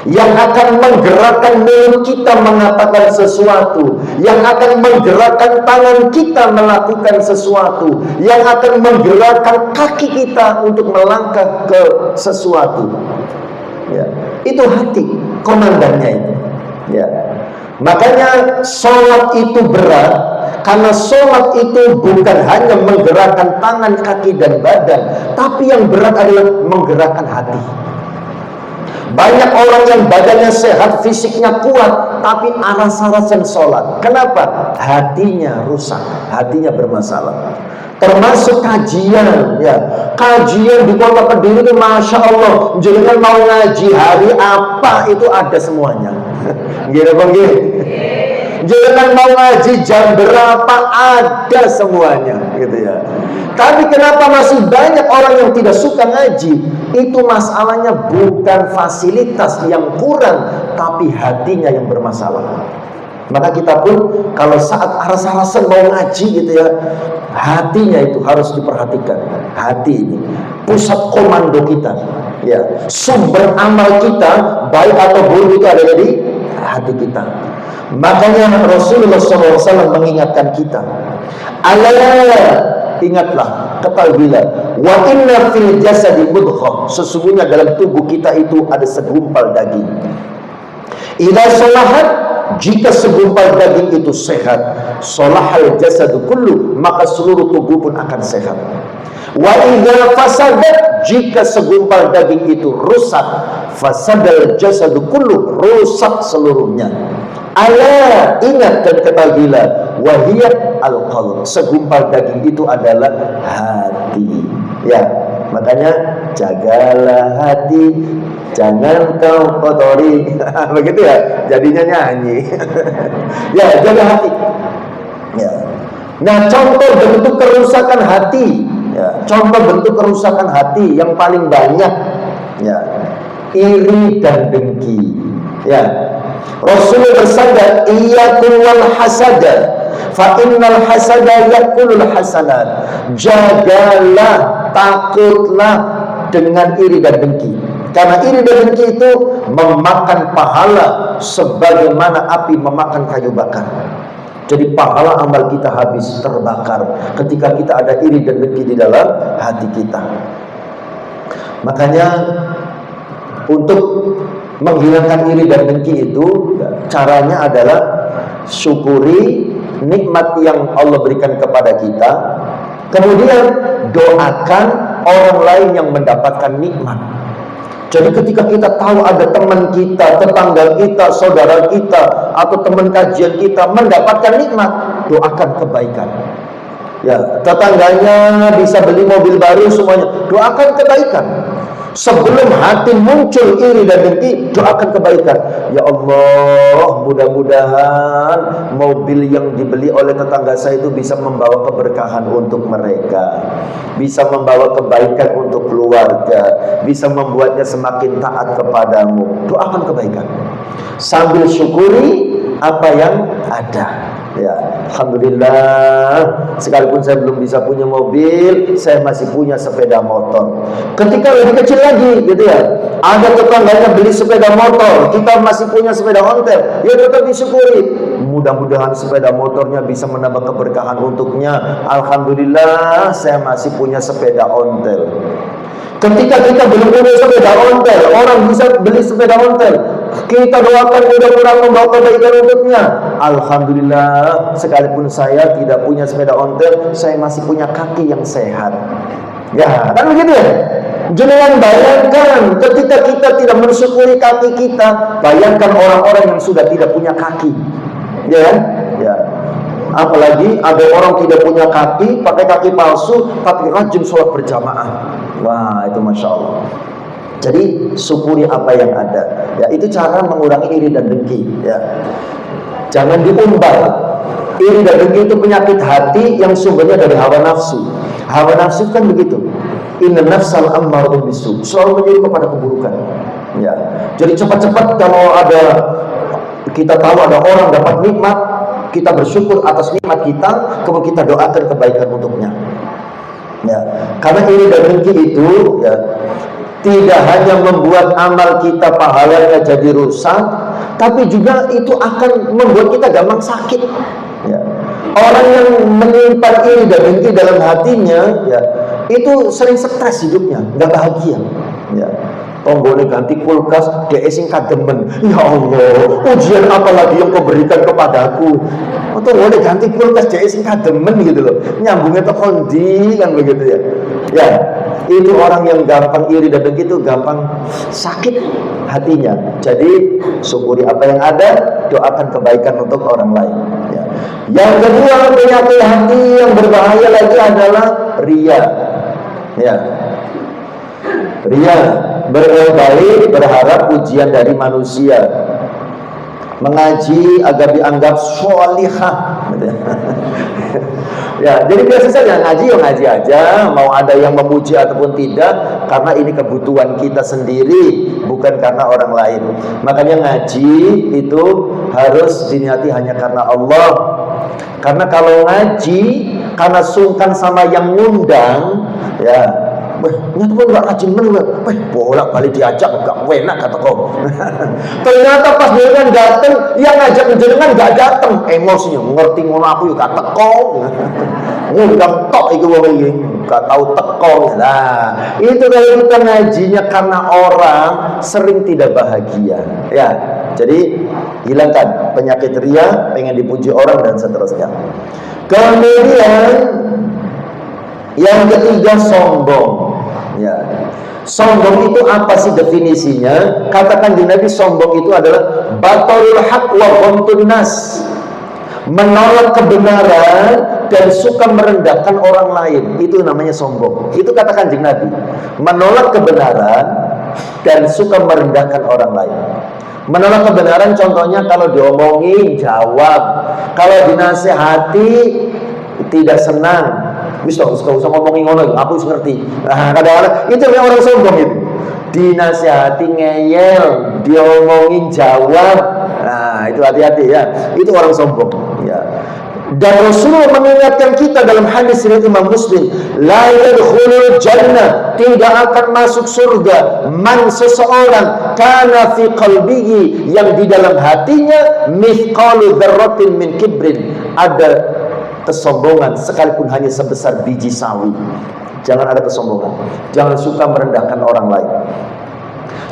yang akan menggerakkan mulut kita mengatakan sesuatu, yang akan menggerakkan tangan kita melakukan sesuatu, yang akan menggerakkan kaki kita untuk melangkah ke sesuatu. Ya, itu hati komandannya itu. Ya. Makanya sholat itu berat, karena sholat itu bukan hanya menggerakkan tangan, kaki, dan badan, tapi yang berat adalah menggerakkan hati. Banyak orang yang badannya sehat, fisiknya kuat, tapi aras-arasan sholat. Kenapa? Hatinya rusak, hatinya bermasalah. Termasuk kajian, ya. Kajian di Kota Kediri itu Masya Allah, jangan mau ngaji hari apa itu ada semuanya. Gitu bang, jangan mau ngaji jam berapa ada semuanya, gitu ya. Tapi kenapa masih banyak orang yang tidak suka ngaji? Itu masalahnya bukan fasilitas yang kurang, tapi hatinya yang bermasalah. Maka kita pun kalau saat aras-arasan mau ngaji gitu ya, hatinya itu harus diperhatikan. Hati ini pusat komando kita, ya. Sumber amal kita baik atau buruk itu ada di hati kita. Makanya Rasulullah SAW mengingatkan kita, ingatlah, ketahuilah, wa inna fil jasadi mudghah, sesungguhnya dalam tubuh kita itu ada segumpal daging. Idza salahat, jika segumpal daging itu sehat, salahal jasadu kullu, maka seluruh tubuh pun akan sehat. Wa idza fasadat, jika segumpal daging itu rusak, fasadal jasadu kullu, rusak seluruhnya. Ala, ingat dan ketahuilah, wahiyat al-qalb, segumpal daging itu adalah hati. Ya, makanya jagalah hati, jangan kau kotori. Begitu ya, jadinya nyanyi. Ya, jaga hati. Ya. Nah, contoh bentuk kerusakan hati, ya. Contoh bentuk kerusakan hati yang paling banyak, ya, iri dan dengki. Ya. Rasulullah bersabda, iyyakum wal hasada, fa innal hasada yakulul hasanat. Jagalah, takutlah dengan iri dan dengki. Karena iri dan dengki itu memakan pahala sebagaimana api memakan kayu bakar. Jadi pahala amal kita habis terbakar ketika kita ada iri dan dengki di dalam hati kita. Makanya untuk menghilangkan iri dan dengki itu, caranya adalah syukuri nikmat yang Allah berikan kepada kita, kemudian doakan orang lain yang mendapatkan nikmat. Jadi ketika kita tahu ada teman kita, tetangga kita, saudara kita, atau teman kajian kita mendapatkan nikmat, doakan kebaikan. Ya, tetangganya bisa beli mobil baru semuanya, doakan kebaikan. Sebelum hati muncul iri dan dengki, doakan kebaikan. Ya Allah, mudah-mudahan mobil yang dibeli oleh tetangga saya itu bisa membawa keberkahan untuk mereka, bisa membawa kebaikan untuk keluarga, bisa membuatnya semakin taat kepadamu. Doakan kebaikan sambil syukuri apa yang ada. Ya, alhamdulillah, sekalipun saya belum bisa punya mobil, saya masih punya sepeda motor. Ketika lebih kecil lagi, gitu ya, ada tetangganya beli sepeda motor, kita masih punya sepeda ontel, ya tetap disyukuri. Mudah-mudahan sepeda motornya bisa menambah keberkahan untuknya. Alhamdulillah, saya masih punya sepeda ontel. Ketika kita belum punya sepeda ontel, orang bisa beli sepeda ontel, kita doakan mudah-mudahan membawa kebaikan untuknya. Alhamdulillah, sekalipun saya tidak punya sepeda ontel, saya masih punya kaki yang sehat. Ya, kan begitu ya? Jangan bayangkan ketika kita tidak mensyukuri kaki kita, bayangkan orang-orang yang sudah tidak punya kaki. Ya kan? Ya. Apalagi ada orang tidak punya kaki, pakai kaki palsu, tapi rajin sholat berjamaah. Wah, itu Masya Allah. Jadi syukuri apa yang ada. Ya, itu cara mengurangi iri dan dengki. Ya. Jangan diumbar. Iri dan dengki itu penyakit hati yang sumbernya dari hawa nafsu. Hawa nafsu kan begitu. Inna nafsal ammarun bisu, selalu menyuruh kepada keburukan. Ya. Jadi cepat-cepat kalau ada, kita tahu ada orang dapat nikmat, kita bersyukur atas nikmat kita, kemudian kita doakan kebaikan untuknya. Ya, karena iri dan dengki itu, ya, tidak hanya membuat amal kita pahalanya jadi rusak, tapi juga itu akan membuat kita gampang sakit. Ya. Orang yang menyimpan iri dan dengki dalam hatinya, ya, itu sering stres hidupnya, nggak bahagia. Ya. Tonggone ganti kulkas, dia singkat demen. Ya Allah, ujian apa lagi yang kau berikan kepadaku? Tonggone ganti kulkas, dia singkat demen gitu loh. Nyambungnya tuh kondi kan begitu ya. Ya, Itu orang yang gampang iri dan begitu gampang sakit hatinya. Jadi syukuri apa yang ada, doakan kebaikan untuk orang lain. Ya. Yang kedua, penyakit hati yang berbahaya lagi adalah ria. Ya. Ria, berbaik berharap pujian dari manusia, mengaji agar dianggap sholihah. Ya, jadi biasa saja ngaji ya ngaji aja, mau ada yang memuji ataupun tidak, karena ini kebutuhan kita sendiri, bukan karena orang lain. Makanya ngaji itu harus diniati hanya karena Allah. Karena kalau ngaji karena sungkan sama yang ngundang, ya, nyata pun gak rajin bener, bolak balik diajak gak enak kata kau. Ternyata pas dia kan dateng, yang ngajak jenengan gak dateng, emosinya ngerti ngono aku yuk gak teko. Ngundang tok iku wong iki, gak tau teko. Nah, itu kalau kita ngajinya karena orang sering tidak bahagia. Ya, jadi hilangkan penyakit ria, pengen dipuji orang dan seterusnya. Kemudian yang ketiga, sombong. Ya. Sombong itu apa sih definisinya? Katakan di Nabi, sombong itu adalah batalul haq wa ghamtun nas. Menolak kebenaran dan suka merendahkan orang lain. Itu namanya sombong. Itu katakan di Nabi. Menolak kebenaran dan suka merendahkan orang lain. Menolak kebenaran contohnya kalau diomongin jawab, kalau dinasehati tidak senang. Wis gak usah ngomongin ngono, aku wis ngerti. Nah, kadang-kadang itu yang orang sombong itu. Dinasihati ngeyel, diomongin jawab. Nah, itu hati-hati ya. Itu orang sombong, ya. Dan Rasulullah mengingatkan kita dalam hadis riwayat Imam Muslim, la yadkhulul jannah, tidak akan masuk surga man seseorang kana fi qalbihi, yang di dalam hatinya mithqalu dzarratin min kibrin, ada kesombongan sekalipun hanya sebesar biji sawi. Jangan ada kesombongan. Jangan suka merendahkan orang lain.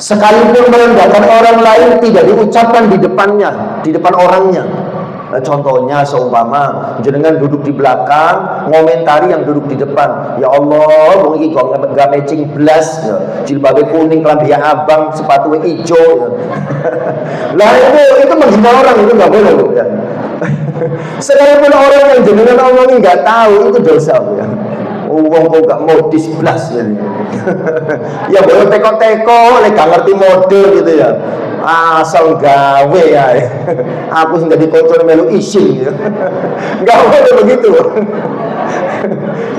Sekalipun merendahkan orang lain tidak diucapkan di depannya, di depan orangnya. Nah, contohnya seumpama jenengan duduk di belakang, ngomentari yang duduk di depan. Ya Allah, wong iki kok gak matching blas, ya. Jilbabe kuning, kelambi abang, sepatu hijau. Ya. Lah itu menghina orang, itu enggak boleh loh, ya. Sekalipun orang yang jenengan omongin nggak tahu, itu dosa, ya. Uang kok gak modis blas, ya. Ya boleh teko-teko, lek gak ngerti model gitu ya. Asal gawe ya. Aku sudah dikotor melu isin, ya. Gak boleh begitu.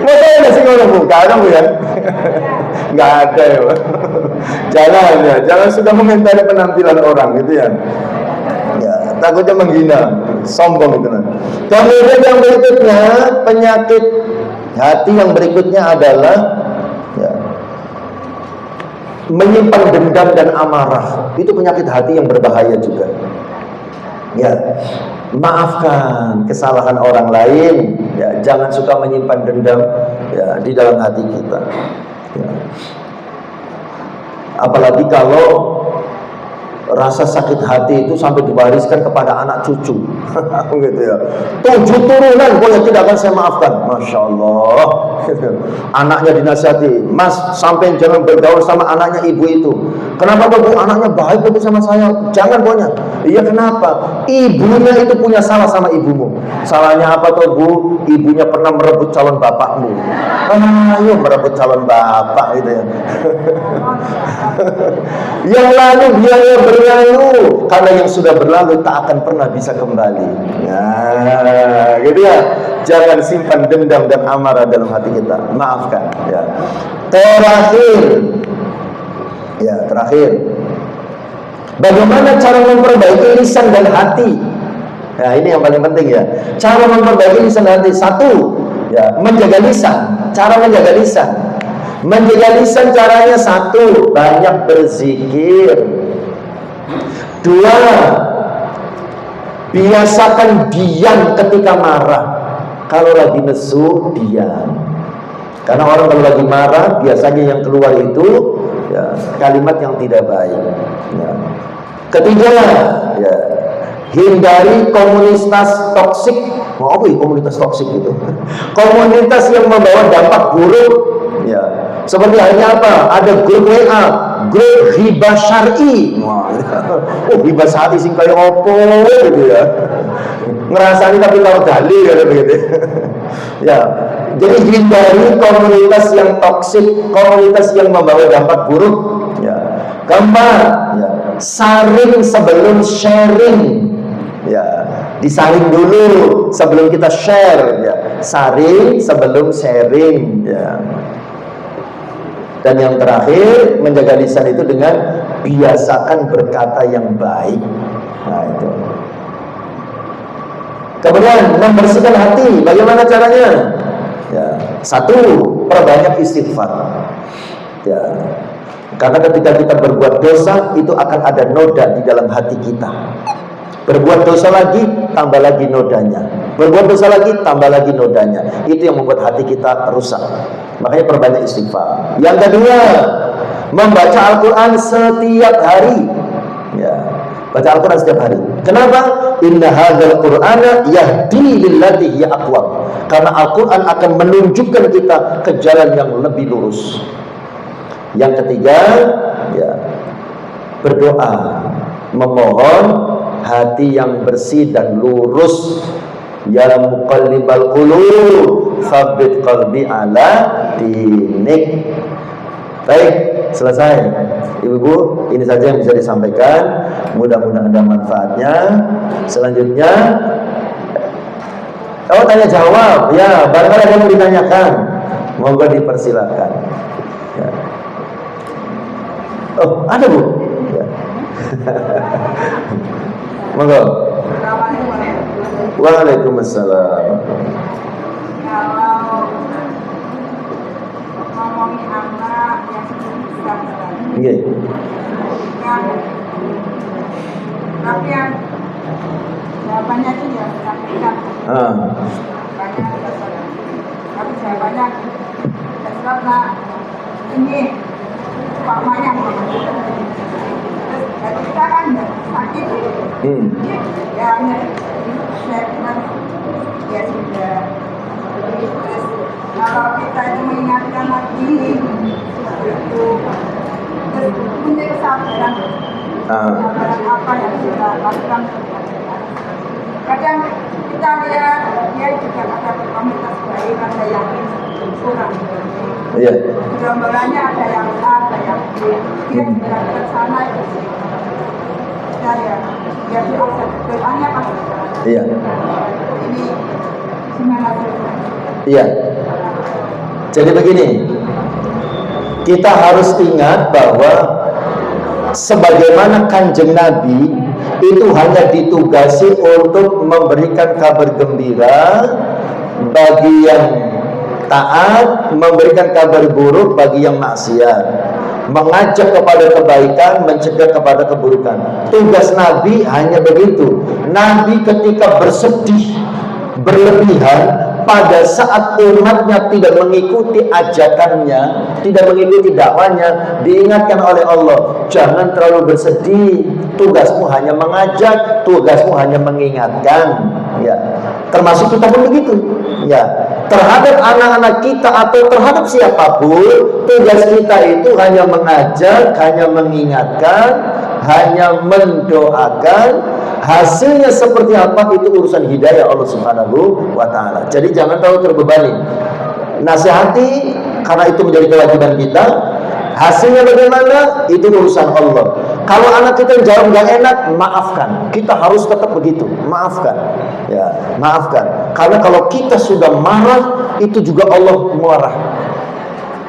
Mau saya sih ngono buka kan bu ya? Nggak ada ya. Jangan ya, jangan sudah mengomentari penampilan orang gitu ya. Ya, takutnya menghina, sombong itu. Kemudian yang berikutnya, penyakit hati yang berikutnya adalah ya, menyimpan dendam dan amarah. Itu penyakit hati yang berbahaya juga. Ya, maafkan kesalahan orang lain. Ya, jangan suka menyimpan dendam ya, di dalam hati kita. Ya. Apalagi kalau rasa sakit hati itu sampai diwariskan kepada anak cucu. Gitu ya. 7 turunan boleh tidak akan saya maafkan. Masya Allah. Anaknya dinasihati, Mas, sampai jangan bergaul sama anaknya ibu itu. Kenapa bu? Anaknya baik bu sama saya. Jangan pokoknya. Iya kenapa? Ibunya itu punya salah sama ibumu. Salahnya apa tuh bu? Ibunya pernah merebut calon bapakmu. Ayo merebut calon bapak gitu ya. Yang lalu biaya berlalu, karena yang sudah berlalu tak akan pernah bisa kembali. Nah, gitu ya. Jangan simpan dendam dan amarah dalam hati kita. Maafkan. Ya. Terakhir. Bagaimana cara memperbaiki lisan dan hati? Nah, ini yang paling penting ya. Cara memperbaiki lisan dan hati. 1, ya, menjaga lisan. Cara menjaga lisan. Menjaga lisan caranya 1, banyak berzikir. 2, biasakan diam ketika marah. Kalau lagi nesu, diam. Karena orang kalau lagi marah, biasanya yang keluar itu ya, kalimat yang tidak baik. Ya. Ketiga, ya, hindari komunitas toksik. Mau apa ya komunitas toksik itu? Komunitas yang membawa dampak buruk. Ya. Seperti halnya apa? Ada grup WA, grup hibah syar'i. Wah, oh hibah syar'i sing kaya opo gitu ya. Ngerasani tapi tahu dalil ya begitu. Ya. Jadi hindari komunitas yang toksik, komunitas yang membawa dampak buruk. Ya. Keempat, ya, saring sebelum sharing. Ya, disaring dulu sebelum kita share. Ya. Saring sebelum sharing. Ya. Dan yang terakhir, menjaga lisan itu dengan biasakan berkata yang baik. Nah itu. Kemudian membersihkan hati, bagaimana caranya? Ya, satu, perbanyak istighfar. Ya, karena ketika kita berbuat dosa, itu akan ada noda di dalam hati kita. Berbuat dosa lagi, tambah lagi nodanya. Berbuat dosa lagi, tambah lagi nodanya. Itu yang membuat hati kita rusak. Makanya perbanyak istighfar. Yang kedua, membaca Al-Quran setiap hari. Ya, baca Al-Quran setiap hari. Kenapa? Inna hadzal Qur'ana yahdi lillati hiya aqwam. Karena Al-Quran akan menunjukkan kita ke jalan yang lebih lurus. Yang ketiga, ya, berdoa, memohon hati yang bersih dan lurus. Ya muqallibal qulub, tsabbit qalbi ala dinik. Baik, selesai. Ibu-ibu, ini saja yang bisa disampaikan. Mudah-mudahan ada manfaatnya. Selanjutnya, tanya jawab. Ya, barangkali ada yang ditanyakan, monggo dipersilakan. Ya. Oh, ada Bu? Ya. Monggo. Waalaikumsalam. Kalau ngomongin anak yang susah, Nggih. Tapi yang jawabannya itu ya menyampaikan banyak kesalahan. Tapi jawabannya sebabnya ini Pak Mayang. Terus kita kan sakit, ya ya sudah. Terus kalau kita itu mengingatkan lagi itu terus punya kesadaran apa yang kita lakukan. Kadang kita lihat dia juga ada komunitas baik, ada yang kurang. Iya. Gambarannya ada yang A, ada yang B. Dia juga ke sana itu. Ya doanya pas. Iya. Ini gimana tuh? Iya. Jadi begini, kita harus ingat bahwa sebagaimana Kanjeng Nabi itu hanya ditugasi untuk memberikan kabar gembira bagi yang taat, memberikan kabar buruk bagi yang maksiat, mengajak kepada kebaikan, mencegah kepada keburukan. Tugas Nabi hanya begitu. Nabi ketika bersedih berlebihan pada saat umatnya tidak mengikuti ajakannya, tidak mengikuti dakwanya, diingatkan oleh Allah, jangan terlalu bersedih, tugasmu hanya mengajak, tugasmu hanya mengingatkan. Ya, termasuk kita pun begitu. Ya, terhadap anak-anak kita atau terhadap siapapun, tugas kita itu hanya mengajak, hanya mengingatkan, hanya mendoakan. Hasilnya seperti apa itu urusan hidayah Allah Subhanahu wa ta'ala. Jadi jangan terlalu terbebani. Nasihati karena itu menjadi kewajiban kita. Hasilnya bagaimana? Itu urusan Allah. Kalau anak kita jawab nggak enak, maafkan. Kita harus tetap begitu, maafkan. Ya, maafkan. Karena kalau kita sudah marah, itu juga Allah marah.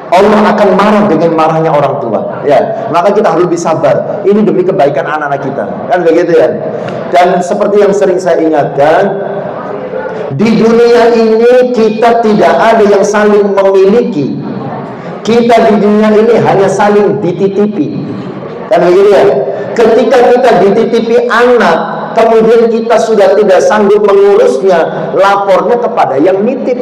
Allah akan marah dengan marahnya orang tua. Ya, maka kita harus lebih sabar. Ini demi kebaikan anak-anak kita. Kan begitu ya. Dan seperti yang sering saya ingatkan, di dunia ini kita tidak ada yang saling memiliki. Kita di dunia ini hanya saling dititipi. Kan begitu ya. Ketika kita dititipi anak, kemudian kita sudah tidak sanggup mengurusnya, lapornya kepada yang nitip.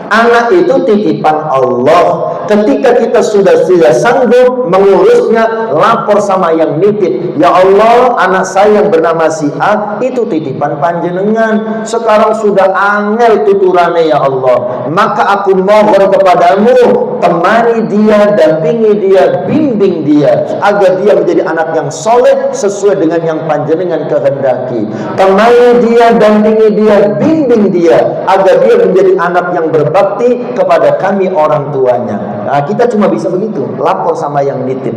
Anak itu titipan Allah. Ketika kita sudah tidak sanggup mengurusnya, lapor sama yang nitip. Ya Allah, anak saya yang bernama si A itu titipan panjenengan. Sekarang sudah angel tuturannya ya Allah. Maka aku mohon kepadamu, temani dia, dampingi dia, bimbing dia agar dia menjadi anak yang soleh sesuai dengan yang panjenengan kehendaki. Temani dia, dampingi dia, bimbing dia agar dia menjadi anak yang berbakti kepada kami orang tuanya. Nah, kita cuma bisa begitu, lapor sama yang nitip.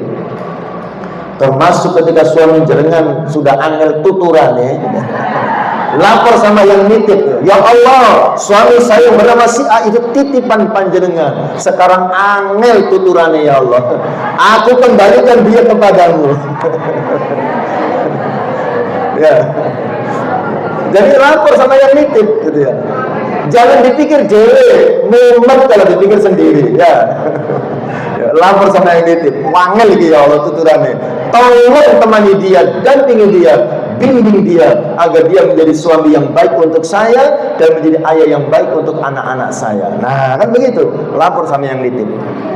Termasuk ketika suami jerengan sudah angel tuturan ya. Lapor sama yang nitip, ya Allah, suami saya bernama si A itu titipan panjenengan, sekarang angel tuturannya ya Allah, aku kembalikan dia kepadamu. Ya, jadi lapor sama yang nitip, gitu ya. Jangan dipikir dewe, memang kalau dipikir sendiri, ya. Ya, lapor sama yang nitip, wangel gitu ya Allah tuturannya. Tolong temani dia, dampingi dia, bimbing dia agar dia menjadi suami yang baik untuk saya dan menjadi ayah yang baik untuk anak-anak saya. Nah, kan begitu. Lapor sama yang nitip.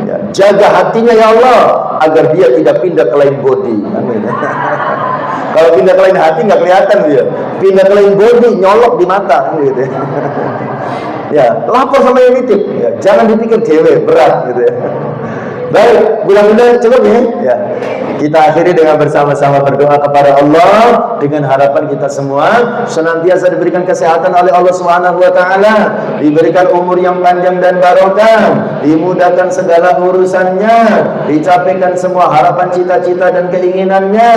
Ya, jaga hatinya ya Allah agar dia tidak pindah ke lain body. Kalau pindah ke lain hati nggak kelihatan dia. Pindah ke lain body nyolok di mata, gitu. Ya, lapor sama yang nitip. Ya, jangan dipikir dewe berat, gitu ya. Baik, mudah-mudahan cukup ya. Kita akhiri dengan bersama-sama berdoa kepada Allah dengan harapan kita semua senantiasa diberikan kesehatan oleh Allah Subhanahu wa taala, diberikan umur yang panjang dan barokah, dimudahkan segala urusannya, dicapaikan semua harapan cita-cita dan keinginannya,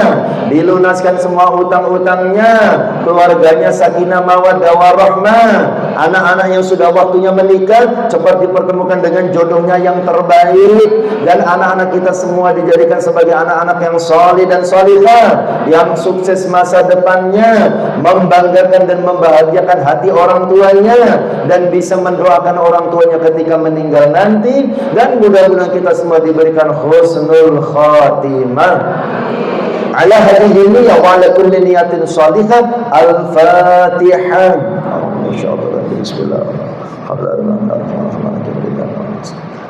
dilunaskan semua utang-utangnya, keluarganya sakinah mawaddah warahmah, anak-anak yang sudah waktunya menikah cepat dipertemukan dengan jodohnya yang terbaik, dan anak-anak kita semua dijadikan sebagai anak-anak yang soleh dan solihah, yang sukses masa depannya, membanggakan dan membahagiakan hati orang tuanya, dan bisa mendoakan orang tuanya ketika meninggal nanti, dan mudah-mudahan kita semua diberikan husnul khatimah. Ala hadhihi niyyah wa ala kulli niyatin salihah. Al-Fatihah. Bismillahirrahmanirrahim.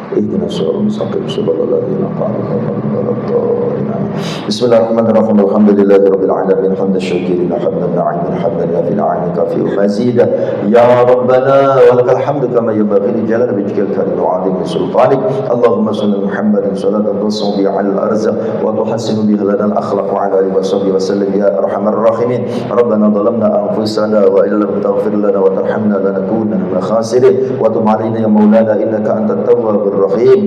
اهدنا الصراط المستقيم صراط الذين أنعمت عليهم غير المغضوب عليهم. بسم الله الرحمن الرحيم. الحمد لله رب العالمين حمد الشاكرين حمد الناعمين حمدا يفي العام كافي ومزيدا يا ربنا ولك الحمد كما ينبغي لجلال وجهك الكريم وعظيم سلطانك. اللهم صل على محمد صلاة تصل بها على الأرزاق وتحسن بها لنا الأخلاق وعلى آله وصحبه وسلم يا أرحم الراحمين. ربنا ظلمنا أنفسنا وإن لم تغفر لنا وترحمنا لنكونن من الخاسرين وتب علينا يا مولانا إنك أنت التواب الرحيم.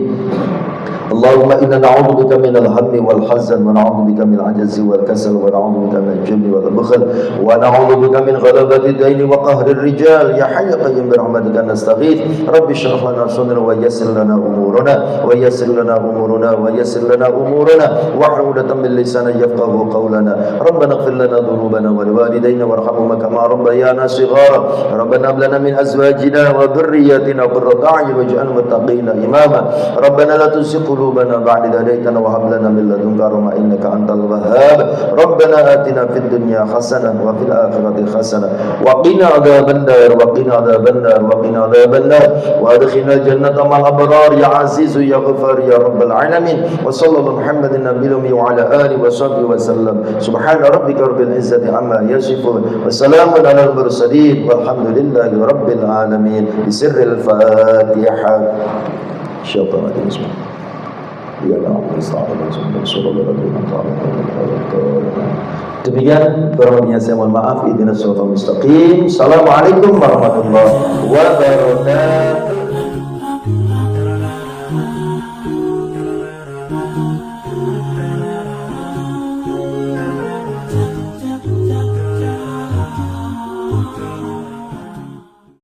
اللهم إنا نعوذ بك من الهم والحزن ونعوذ بك من العجز والكسل ونعوذ بك من الجبن والبخل ونعوذ بك من غلبة الدين وقهر الرجال يا حي يا قيوم برحمتك نستغيث. رب اشرح لنا صدرنا ويسر لنا أمورنا ويسر لنا أمورنا ويسر لنا أمورنا واحلل عقدة من لساننا يفقهوا قولنا. ربنا اغفر لنا ذنوبنا ولوالدينا وارحمهما كما ربيانا صغارا. ربنا هب لنا من أزواجنا وذرياتنا قرة أعين واجعلنا للمتقين إماما. ربنا لا تزغ قلوبنا بعد إذ هديتنا وهب لنا من لدنك رحمة إنك أنت الوهاب. ربنا آتنا في الدنيا حسنة وفي الآخرة حسنة وقنا عذاب النار وقنا عذاب النار وقنا عذاب النار وأدخلنا الجنة مع الأبرار يا عزيز يا غفار يا رب العالمين. وصلى الله محمد النبي الأمي وعلى آله وصحبه وسلم. سبحان ربك رب العزة عما يصفون وسلام على المرسلين والحمد لله رب العالمين. بسر الفاتحة. شيطان الرجيم. Demikian kurangnya saya mohon maaf. Ihdinas siratal mustaqim. Assalamualaikum warahmatullahi wabarakatuh.